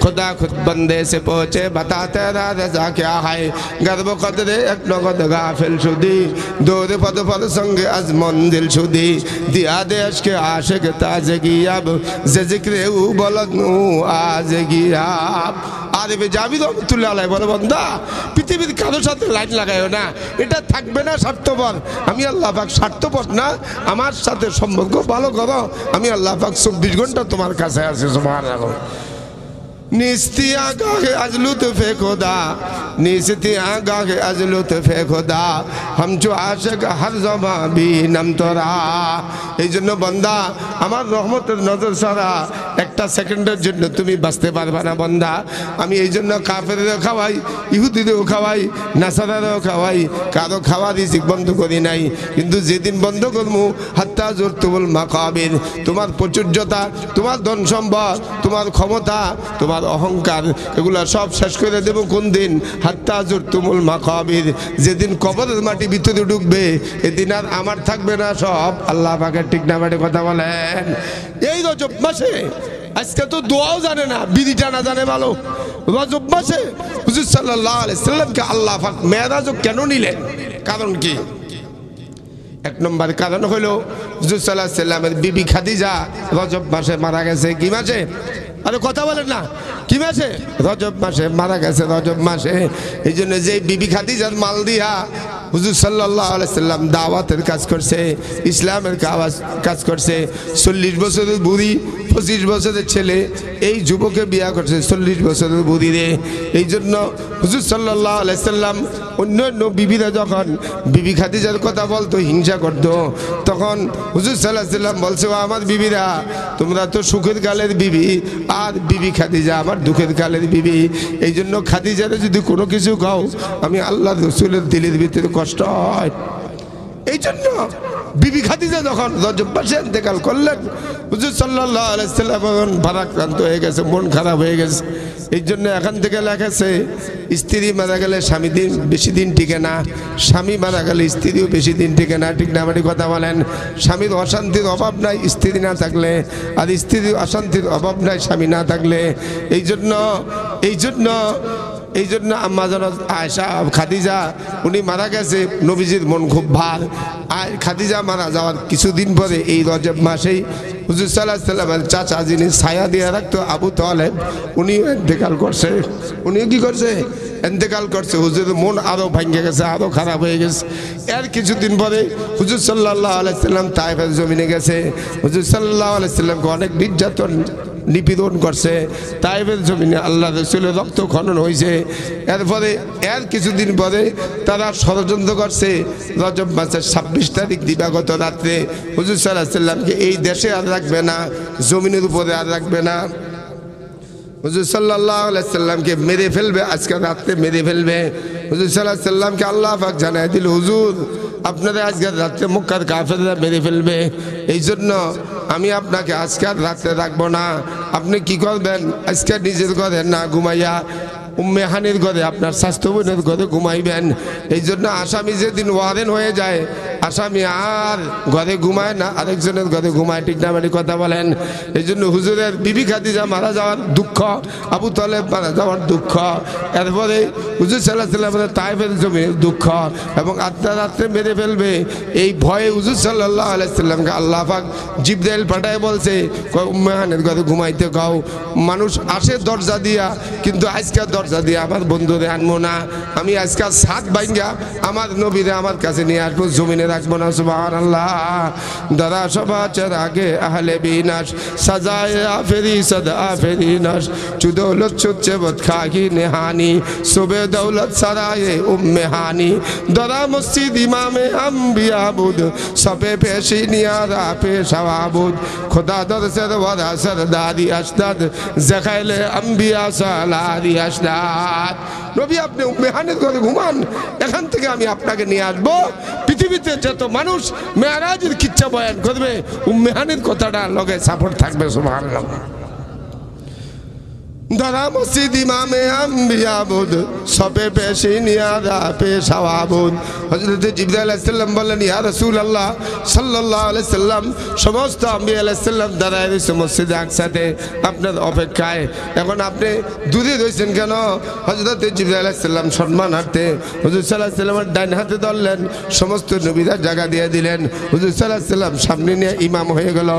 खुदा खुद बंदे से पहुँचे बता तेरा रजा क्या है। गर्व कदरे एक नगद गाफिल शुदी दूर पद पद संग अज मंजिल शुदी दिया देश के आशिक ताजगी अब जिक्र बुलंद आजगी अब। আরে জাবিদ রহমতুল্লাহ আলাইহি বলে বান্দা পৃথিবীর কারোর সাথে লাইন লাগায়ও না, এটা থাকবে না স্বার্থপর। আমি আল্লাহ পাক স্বার্থপর না, আমার সাথে সম্পর্ক ভালো করো, আমি আল্লাহ পাক 24 ঘন্টা তোমার কাছে আছি। সুবহানাল্লাহ। निस्तिया गाहे अजलुत फे खुदा, निस्तिया गाहे अजलुत फे खुदा, हम जो आशिक हर जमा भी नम तोरा। এই জন্য বান্দা আমার রহমতের নজর ছাড়া একটা সেকেন্ডের জন্য তুমি বাঁচতে পারবে না বান্দা। আমি এই জন্য কাফেরদেরও খাওয়াই, ইহুদিদেরও খাওয়াই, নাসারাদেরও খাওয়াই, কারো খাওয়া রিজিক বন্ধ করি নাই। কিন্তু যেদিন বন্ধ করবো হাত্তা জুরতুল মাকাবির, তোমার প্রচুর্যতা, তোমার ধন সম্পদ, তোমার ক্ষমতা, তোমার অহংকার, এগুলা সব শেষ করে দেব কোন দিন? হাত্তা জুরতুমুল মাকাবির, যেদিন কবরের মাটি ভিতরে ঢুকবে এদিন আর আমার থাকবে না, সব আল্লাহ পাকের। ঠিক না বাড়ি কথা বলেন। এই রজব মাসে আজকে তো দোয়াও জানে না, বিড়ি টানা জানে ভালো। রজব মাসে হুজুর সাল্লাল্লাহু আলাইহি সাল্লামকে আল্লাহ পাক মেরাজও কেন নিলেন? কারণ কি? 1 নম্বর কারণ হলো হুজুর সাল্লাল্লাহু আলাইহি সাল্লামের বিবি খাদিজা রজব মাসে মারা গেছে। কি মাসে? আরে কথা বলেন না, কি মাসে? রজব মাসে মারা গেছে, রজব মাসে। এই জন্য যে বিবি খাদিজার মাল দিয়া হুজুর সাল্লাল্লাহু আলাইহি সাল্লাম দাওয়াতের কাজ করছে, ইসলামের কাজ করছে। 40 বছরের বুড়ি 25 বছরের ছেলে এই যুবকে বিয়া করছে, 40 বছরের বুড়ি রে। এই জন্য হুজুর সাল্লাল্লাহু আলাইহি সাল্লাম অন্য বিবিরা যখন বিবি খাদিজার কথা বলতো, হিংসা করতো, তখন হুজুর সাল্লাল্লাহু আলাইহি সাল্লাম বলছে ও আমার বিবিরা, তোমরা তো সুখের কালের বিবি, আর বিবি খাদিজা আমার দুঃখের কালের বিবি। এই জন্য খাদিজারে যদি কোনো কিছু খাও আমি আল্লাহ রাসূলের দিলের ভিতরে কষ্ট হয়। এই জন্য বিবি খাদিজা যখন রজব মাসে ইন্তেকাল করলেন, হুজুর সাল্লাল্লাহু আলাইহি সাল্লাম ভারাক্রান্ত হয়ে গেছে, মন খারাপ হয়ে গেছে। এই জন্য এখান থেকে লেখেছে স্ত্রী মারা গেলে স্বামী বেশি দিন টিকে না, স্বামী মারা গেলে স্ত্রীও বেশি দিন টিকে না। ঠিক না আমারই কথা বলেন? স্বামীর অশান্তির অভাব নাই স্ত্রী না থাকলে, আর স্ত্রীর অশান্তির অভাব নাই স্বামী না থাকলে। এই জন্য আম্মা জান আয়েশা খাদিজা উনি মারা গেছে, নবীজির মন খুব ভার। আর খাদিজা মারা যাওয়ার কিছুদিন পরে এই রজব মাসেই হুজুর সাল্লাল্লাহু আলাইহি সাল্লামের চাচা যিনি ছায়া দিয়ে রাখতো আবু তালেব, উনিও ইন্তেকাল করছে। উনিও কি করছে? ইন্তেকাল করছে। হুজুরের মন আরো ভেঙে গেছে, আরো খারাপ হয়ে গেছে। এর কিছুদিন পরে হুজুর সাল্লাল্লাহু আলাইহি সাল্লাম তায়েফের জমিনে গেছে। হুজুর সাল্লাল্লাহু আলাইহি সাল্লামকে অনেক নির্যাতন নিপীড়ন করছে, তাইফের জমিনে আল্লাহ রসুলের রক্ত খনন হয়েছে। এরপরে এর কিছুদিন পরে তারা ষড়যন্ত্র করছে রজব মাসের 26 তারিখ দিবাগত রাত্রে হুজুর সাল্লাল্লাহু আলাইহি সাল্লামকে এই দেশে আর রাখবে না, জমিনের উপরে আর রাখবে না। হুজুর সাল্লাল্লাহু আলাইহি সাল্লামকে মেরে ফেলবে, আজকে রাত্রে মেরে ফেলবে। হুজুর সাল্লাল্লাহু আলাইহি সাল্লামকে আল্লাহ পাক জানায় দিল, হুজুর আপনারা আজকে রাত্রে মক্কার কাফেররা মেরে ফেলবে, এই জন্য আমি আপনাকে আজকে রাত্রে রাখবো না। আপনি কি করবেন, আজকে নিজের ঘরে না ঘুমাইয়া উম্মে হানির ঘরে, আপনার স্বাস্থ্য বোনের ঘরে ঘুমাইবেন। এই জন্য আসামি যেদিন ওয়ারেন হয়ে যায়, আসামি আর ঘরে ঘুমায় না, আরেকজনের ঘরে ঘুমায়, ঠিক না মানে কথা বলেন। এই জন্য হুজুরের বিবি খাদিজা মারা যাওয়ার দুঃখ, আবু তালেব মারা যাওয়ার দুঃখ, এরপরে হুজুর সাল্লাল্লাহু আলাইহি ওয়াসাল্লাম তায়েফের জমিনের দুঃখ এবং আত্মা রাত্রে মেরে ফেলবে, এই ভয়ে হুজুর সাল্লাল্লাহু আলাইহি ওয়াসাল্লামকে আল্লাহ পাক জিবরাইল পাঠায় বলছে উম্মে হানির ঘরে ঘুমাইতে গাও। মানুষ আসে দরজা দিয়া, কিন্তু আজকে দরজা দিয়ে আমার বন্ধুরে আনবো না, আমি আজকে সাত ভাঙ্গা আমার নবীরে আমার কাছে নিয়ে আসবো, জমিনে রাখবো না। সুবহানাল্লাহ। দাদা সবাচের আগে আহলে বিনাশ সাজায় আফেরি সদা আফেরি নাশ, চুদৌলত চুচ্ছে বদ খাগি নেহানি সুবে দৌলত সারায়ে উম্মে হানি, দাদা মসজিদ ইমামে আম্বিয়া বুদ সবে পেশি নিয়ারা পেশাওয়াবুদ, খোদা দরসের ওয়ারা সরদারি আসদাদ জখাইলে আম্বিয়া সালারি আসদাদ। নবী আপনি উম্মে হানির ঘরে ঘুমান, এখান থেকে আমি আপনাকে নিয়ে আসবো। পৃথিবীতে যত মানুষ মেরাজের কিচ্ছা বয়ান করবে, উম্মে হানির কথাটা লগে সাপোর্ট থাকবে। সুবহানাল্লাহ। দাদা মসজিদ ইমামে আম্বিয়া বুদ সবে পেশি নিয়ারা পেশাওয়াবুদ। হযরত জিবরাইল আলাইহিস সালাম বললেন, ইয়া রাসূলুল্লাহ সাল্লাল্লাহু আলাইহি সাল্লাম, সমস্ত আম্বিয়া আলাইহিস সালাম দাঁড়ায় রয়েছে মসজিদে আকসাতে আপনার অপেক্ষায়, এখন আপনি দূরে রয়েছেন কেন? হযরত জিবরাইল আলাইহিস সালাম সম্মানার্থে হুজুর সাল্লাল্লাহু আলাইহি সাল্লামের ডান হাতে ধরলেন, সমস্ত নবীরা জায়গা দিয়ে দিলেন, হুজুর সাল্লাল্লাহু আলাইহি সাল্লাম সামনে নিয়ে ইমাম হয়ে গেল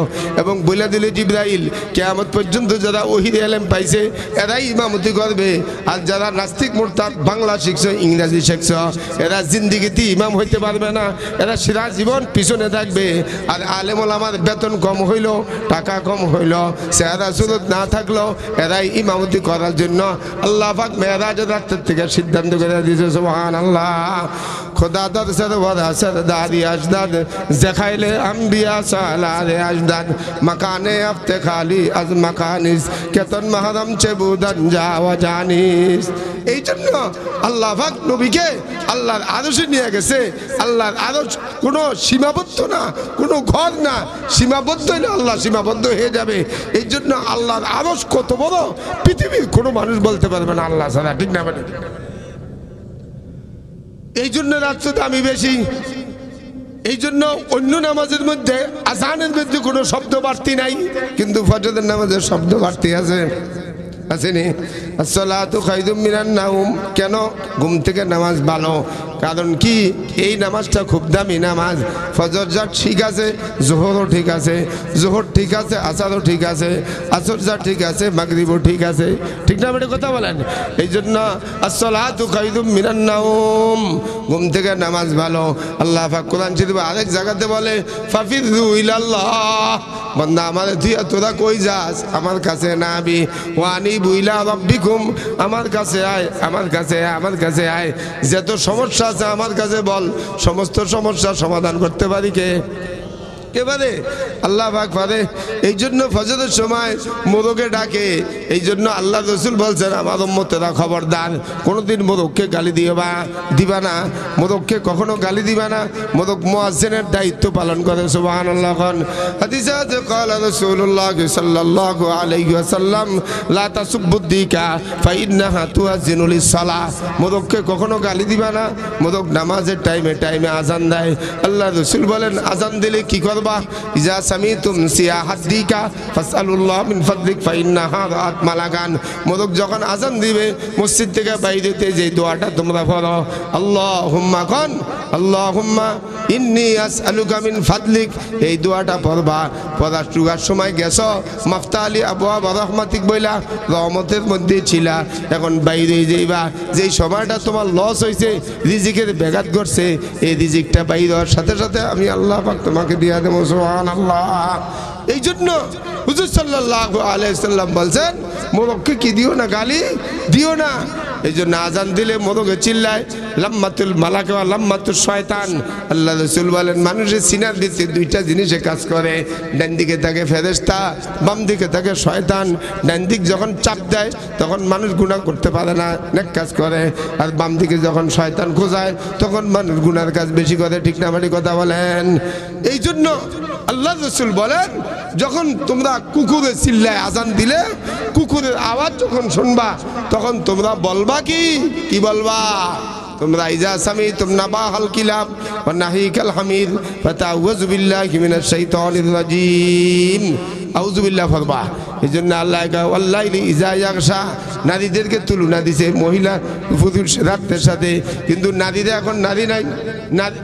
এবং বলে দিল, জিবরাইল কিয়ামত পর্যন্ত যারা ওহীর ইলম পাইছে এরাই ইমামতি করবে, আর যারা নাস্তিক মুরতাদ বাংলা শিখছো ইংরেজি শিখছো এরা জিন্দিগিতে ইমাম হইতে পারবে না, এরা সারা জীবন পিছনে থাকবে। আর আলেম ওলামার বেতন কম হইল, টাকা কম হইল, চেহারা সুরত না থাকলো, এরাই ইমামতি করার জন্য আল্লাহ পাক মেরাজের রাতের থেকে সিদ্ধান্ত করে দিয়েছে। সুবহানাল্লাহ। খোদা দরসের ওয়ারা সরদারি আসদাদ জখাইলে আম্বিয়া সালারে আসদাদ, মাকানে আফতে খালি আজ মাকানিস কেতন মাহারাম চেবুদান যাওয়া জানিস। এই জন্য আল্লাহ পাক নবীকে আল্লাহর আরশে নিয়ে গেছে। আল্লাহর আরশ কোনো সীমাবদ্ধ না, কোনো ঘর না, সীমাবদ্ধ হলে আল্লাহ সীমাবদ্ধ হয়ে যাবে। এই জন্য আল্লাহর আরশ কত বড় পৃথিবীর কোনো মানুষ বলতে পারবে না আল্লাহ ছাড়া, ঠিক না? এই জন্য রাত্রে দামি বেশি। এই জন্য অন্য নামাজের মধ্যে আযানের মধ্যে কোনো শব্দ বাড়তি নাই, কিন্তু ফজরের নামাজের শব্দ বাড়তি আছে, আসেনি? আসসালাতু খায়রুম মিনান নাওম। কেন? ঘুম থেকে নামাজ ভালো, কারণ কি এই নামাজটা খুব দামি নামাজ। ফজর যা ঠিক আছে, জোহরও ঠিক আছে, জোহর ঠিক আছে, আসরও ঠিক আছে, আসর যা ঠিক আছে, মাগরিবও ঠিক আছে, ঠিক না? বেটা কথা বলেন। এই জন্য আসসালাতু খায়রুম মিনান নাওম, ঘুম থেকে নামাজ ভালো। আল্লাহ পাক কোরআন শরীফে আরেক জায়গাতে বলে ফাফিরু ইলাল্লাহ, বান্দা আমার তুই তোরা কই যাস? আমার কাছে না আবি ওয়ানি বুইলা রাব্বিকুম, আমার কাছে আয়, আমার কাছে আয়, আমার কাছে আয়। যত সমস্যা আছে আমার কাছে বল, সমস্ত সমস্যার সমাধান করতে পারি কে? কে পারে? আল্লাহ পাক পারে। এই জন্য ফজরের সময় মোরগে ডাকে। এই জন্য আল্লাহ রসুল বলছেন, আমার উম্মতেরা খবরদার কোনোদিন মোরগকে গালি দিবা না, মোরগকে কখনো গালি দিবা না। মোরগ মুয়াজ্জিনের দায়িত্ব পালন করে। সুবহানাল্লাহ। হাদিসে আছে ক্বালা রাসূলুল্লাহ সাল্লাল্লাহু আলাইহি ওয়াসাল্লাম লা তাসুব্বুদ্দিকা ফাইন্নাহা তুয়াজ্জিনু লিস-সালাহ, মোরগকে কখনো গালি দিবা না, মোরগ নামাজের টাইমে টাইমে আজান দেয়। আল্লাহ রসুল বলেন, আজান দিলে কি করবা? ইজা সামিতুম সিয়াহাদ্দিকা ফাসআলুল্লাহ মিন ফাদলিক ফাইন্নাহা রাআত মালাকান, মোরগ যখন আজান দিবে মসজিদ থেকে বাইরেতে যে দোয়াটা তোমরা পড়ো, আল্লাহুম্মা কন আল্লাহুম্মা ইন্নী আসআলুকা মিন ফাদলিক, এই দোয়াটা পড়বা। পড়ার টুকার সময় গেছো মাফতালি আবওয়াব রহমাতিক বইলা রহমতের মধ্যে ছিলা, এখন বাইরে যাইবা, যেই সময়টা তোমার লস হয়েছে, রিজিকের ব্যাঘাত ঘটছে, এই রিজিকটা বাইরে হওয়ার সাথে সাথে আমি আল্লাহ পাক তোমাকে দিয়া দেবো। সুবহানাল্লাহ। এই জন্য হুজুর সাল্লাল্লাহু আলাইহি সাল্লাম বলছেন মোরগকে কি দিও না, গালি দিও না। এই জন্য আজান দিলে মোরগে চিল্লায় লাম্মাতুল মালাকা ওয়া লাম্মাতুশ শয়তান। আল্লাহ রাসূল বলেন মানুষের সিনার দিতে দুইটা জিনিসে কাজ করে, ডান দিকে থাকে ফেরেশতা, বাম দিকে থাকে শয়তান। ডান দিক যখন চাপ দেয় তখন মানুষ গুনাহ করতে পারে না, নেক কাজ করে, আর বাম দিকে যখন শয়তান খোঁজায় তখন মানুষ গুনার কাজ বেশি করে। ঠিক না বাড়ি কথা বলেন? এই জন্য আল্লাহ রাসূল বলেন যখন তোমরা কুকুরে চিল্লায় আজান দিলে, কুকুরের আওয়াজ যখন শুনবা তখন তোমরা বলবা কি বলবা? তোমরা ইজা সামিতুম নাবাহাল কিলাব ওয়া নাহিকাল হামির ফাতাউযু বিল্লাহি মিনাশ শাইতানির রাজিম, আউযু বিল্লাহ ফরবা। এই জন্য আল্লাহ ওয়াল্লাইলি ইজা ইয়াগশা, নারীদেরকে তুলনা দিছে মহিলা পুরুষ রাতের সাথে, কিন্তু নারীরা এখন নারী নাই,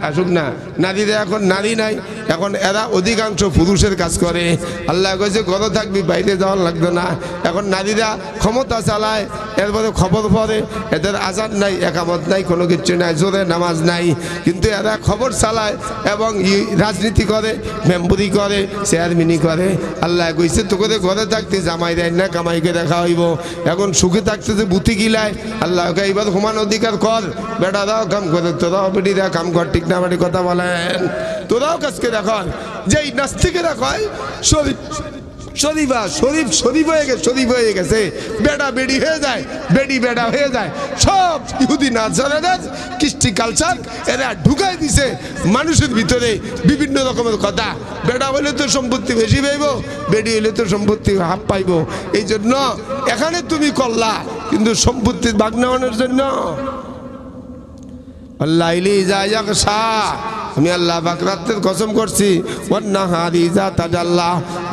আসুক না, নারীরা এখন নারী নাই, এখন এরা অধিকাংশ পুরুষের কাজ করে। আল্লাহ কইছে ঘরে থাকবি, বাইরে যাওয়ার লাগবে না। এখন নারীরা ক্ষমতা চালায়, এরপরে খবর পড়ে, এদের আজান নাই, একামত নাই, কোনো কিছু নাই, জোরে নামাজ নাই, কিন্তু এরা খবর চালায় এবং রাজনীতি করে, মেম্বুরি করে, চেয়ারম্যানি করে। আল্লাহ কইছে তোকে ঘরে থাকতে জামাই দেয় না, কামাইকে দেখা হইব। এখন সুখে থাকতে যে বুতি গিলায়, আল্লাহ এবার সমান অধিকার কর, বেটারাও কাম করে, তোরাও বেটিরা কাম কর। ঠিক না বাড়ি কথা বলেন? তোরাও কাজকে দেখ, যেই নাস্তিকেরা কয় শরীফ হয়ে গেছে, বেটা বেডি হয়ে যায়, বেডি বেটা হয়ে যায়, সব ইহুদি নাজারাত কৃষ্টি কালচার এরা ঢুকাই দিছে মানুষের ভিতরে বিভিন্ন রকমের কথা। বেটা হইলে তো সম্পত্তি বেশি পাইব, বেডি হইলে তো সম্পত্তি হাফ পাইব। এই জন্য এখানে তুমি করলা, কিন্তু সম্পত্তির ভাগ নেওয়ানোর জন্য আল্লাহ আমি আল্লাহ পাক রাতের কসম করছি, ওয়ান্নাহারি ইযা তাজাল্লা,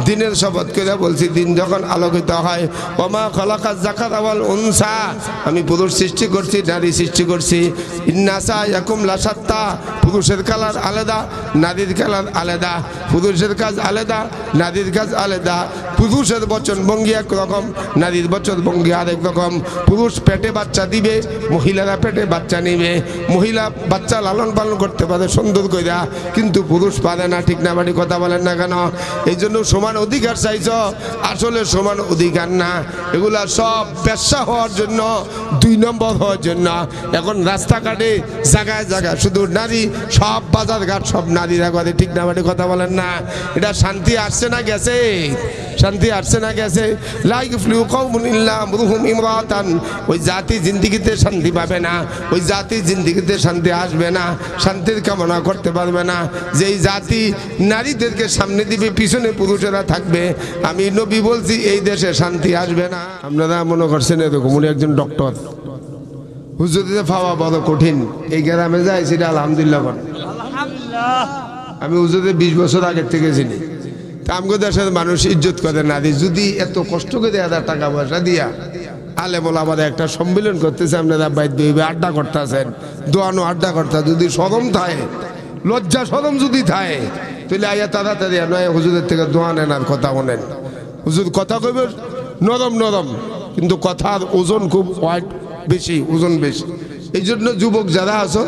দিনের শপথ করে বলছি দিন যখন আলোকিত হয়। ওমা খালাকাজ যাকারা ওয়াল উনসা, আমি পুরুষ সৃষ্টি করছি, নারী সৃষ্টি করছি। ইন্নাসা ইয়াকুম লাসাত্তা, পুরুষের কালার আলাদা, নারীর কালার আলাদা, পুরুষের কাজ আলাদা, নারীর কাজ আলাদা। পুরুষের বচন ভঙ্গি একরকম, নারীর বচন ভঙ্গি আরেক রকম। পুরুষ পেটে বাচ্চা দিবে, মহিলারা পেটে বাচ্চা নিবে। মহিলা বাচ্চা লালন পালন করতে পারে সুন্দর কইরা, কিন্তু পুরুষ পারে না। ঠিক না বাড়ি কথা বলেন না কেন? এই জন্য সমান অধিকার চাইছ, আসলে সমান অধিকার না, এগুলা সব ব্যবসা হওয়ার জন্য, 2 নম্বর হওয়ার জন্য। এখন রাস্তাঘাটে জায়গায় জায়গায় শুধু নারী, সব বাজার ঘাট সব নারীরা করে। ঠিক না বাড়ি কথা বলেন না? এটা শান্তি আসছে না গেছে? শান্তি আসছে না গেছে? ওই জাতি জিন্দিগিতে শান্তি পাবে না, ওই জাতি জিন্দিগিতে শান্তি আসবে না, শান্তির কামনা করতে পারবে না। যেই জাতি নারীদেরকে সামনে দিবে, পিছনে পুরুষেরা থাকবে, আমি নবী বলছি এই দেশে শান্তি আসবে না। আপনারা মনে করছেন এরকম উনি একজন ডক্টর, হুজুরিতে পাওয়া বড় কঠিন। এই গ্রামে যায় সেটা আলহামদুলিল্লাহ। আমি হুজুরে 20 বছর আগের থেকে চিনি। আমগো দেশের মানুষ ইজ্জত করে নারী। যদি এত কষ্ট করে এত টাকা পয়সা দিয়া আলেমুল আমাদের একটা সম্মেলন করতেছে, আপনারা বাইদ্য আড্ডা করতেছেন, দোয়ানো আড্ডা করতে, যদি শরম থাকে, লজ্জা শরম যদি থাকে, তাহলে আইয়া তাড়াতাড়ি নয় হুজুরের থেকে দোয়া নেন আর কথা বলেন। হুজুর কথা কইবে নরম নরম, কিন্তু কথার ওজন খুব ওয়াইট, বেশি ওজন বেশি। এই জন্য যুবক যারা আছো,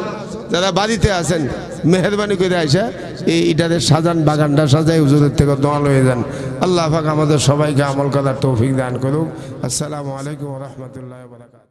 যারা বাড়িতে আছেন, মেহরবানি করে আইসা এই ইটাদের সাজান, বাগানটা সাজাই হুজুরের থেকে দোয়া লয়ে যান। আল্লাহ পাক আমাদের সবাইকে আমল করার তৌফিক দান করুক। আসসালামু আলাইকুম ওয়া রাহমাতুল্লাহি ওয়া বারাকাতুহু।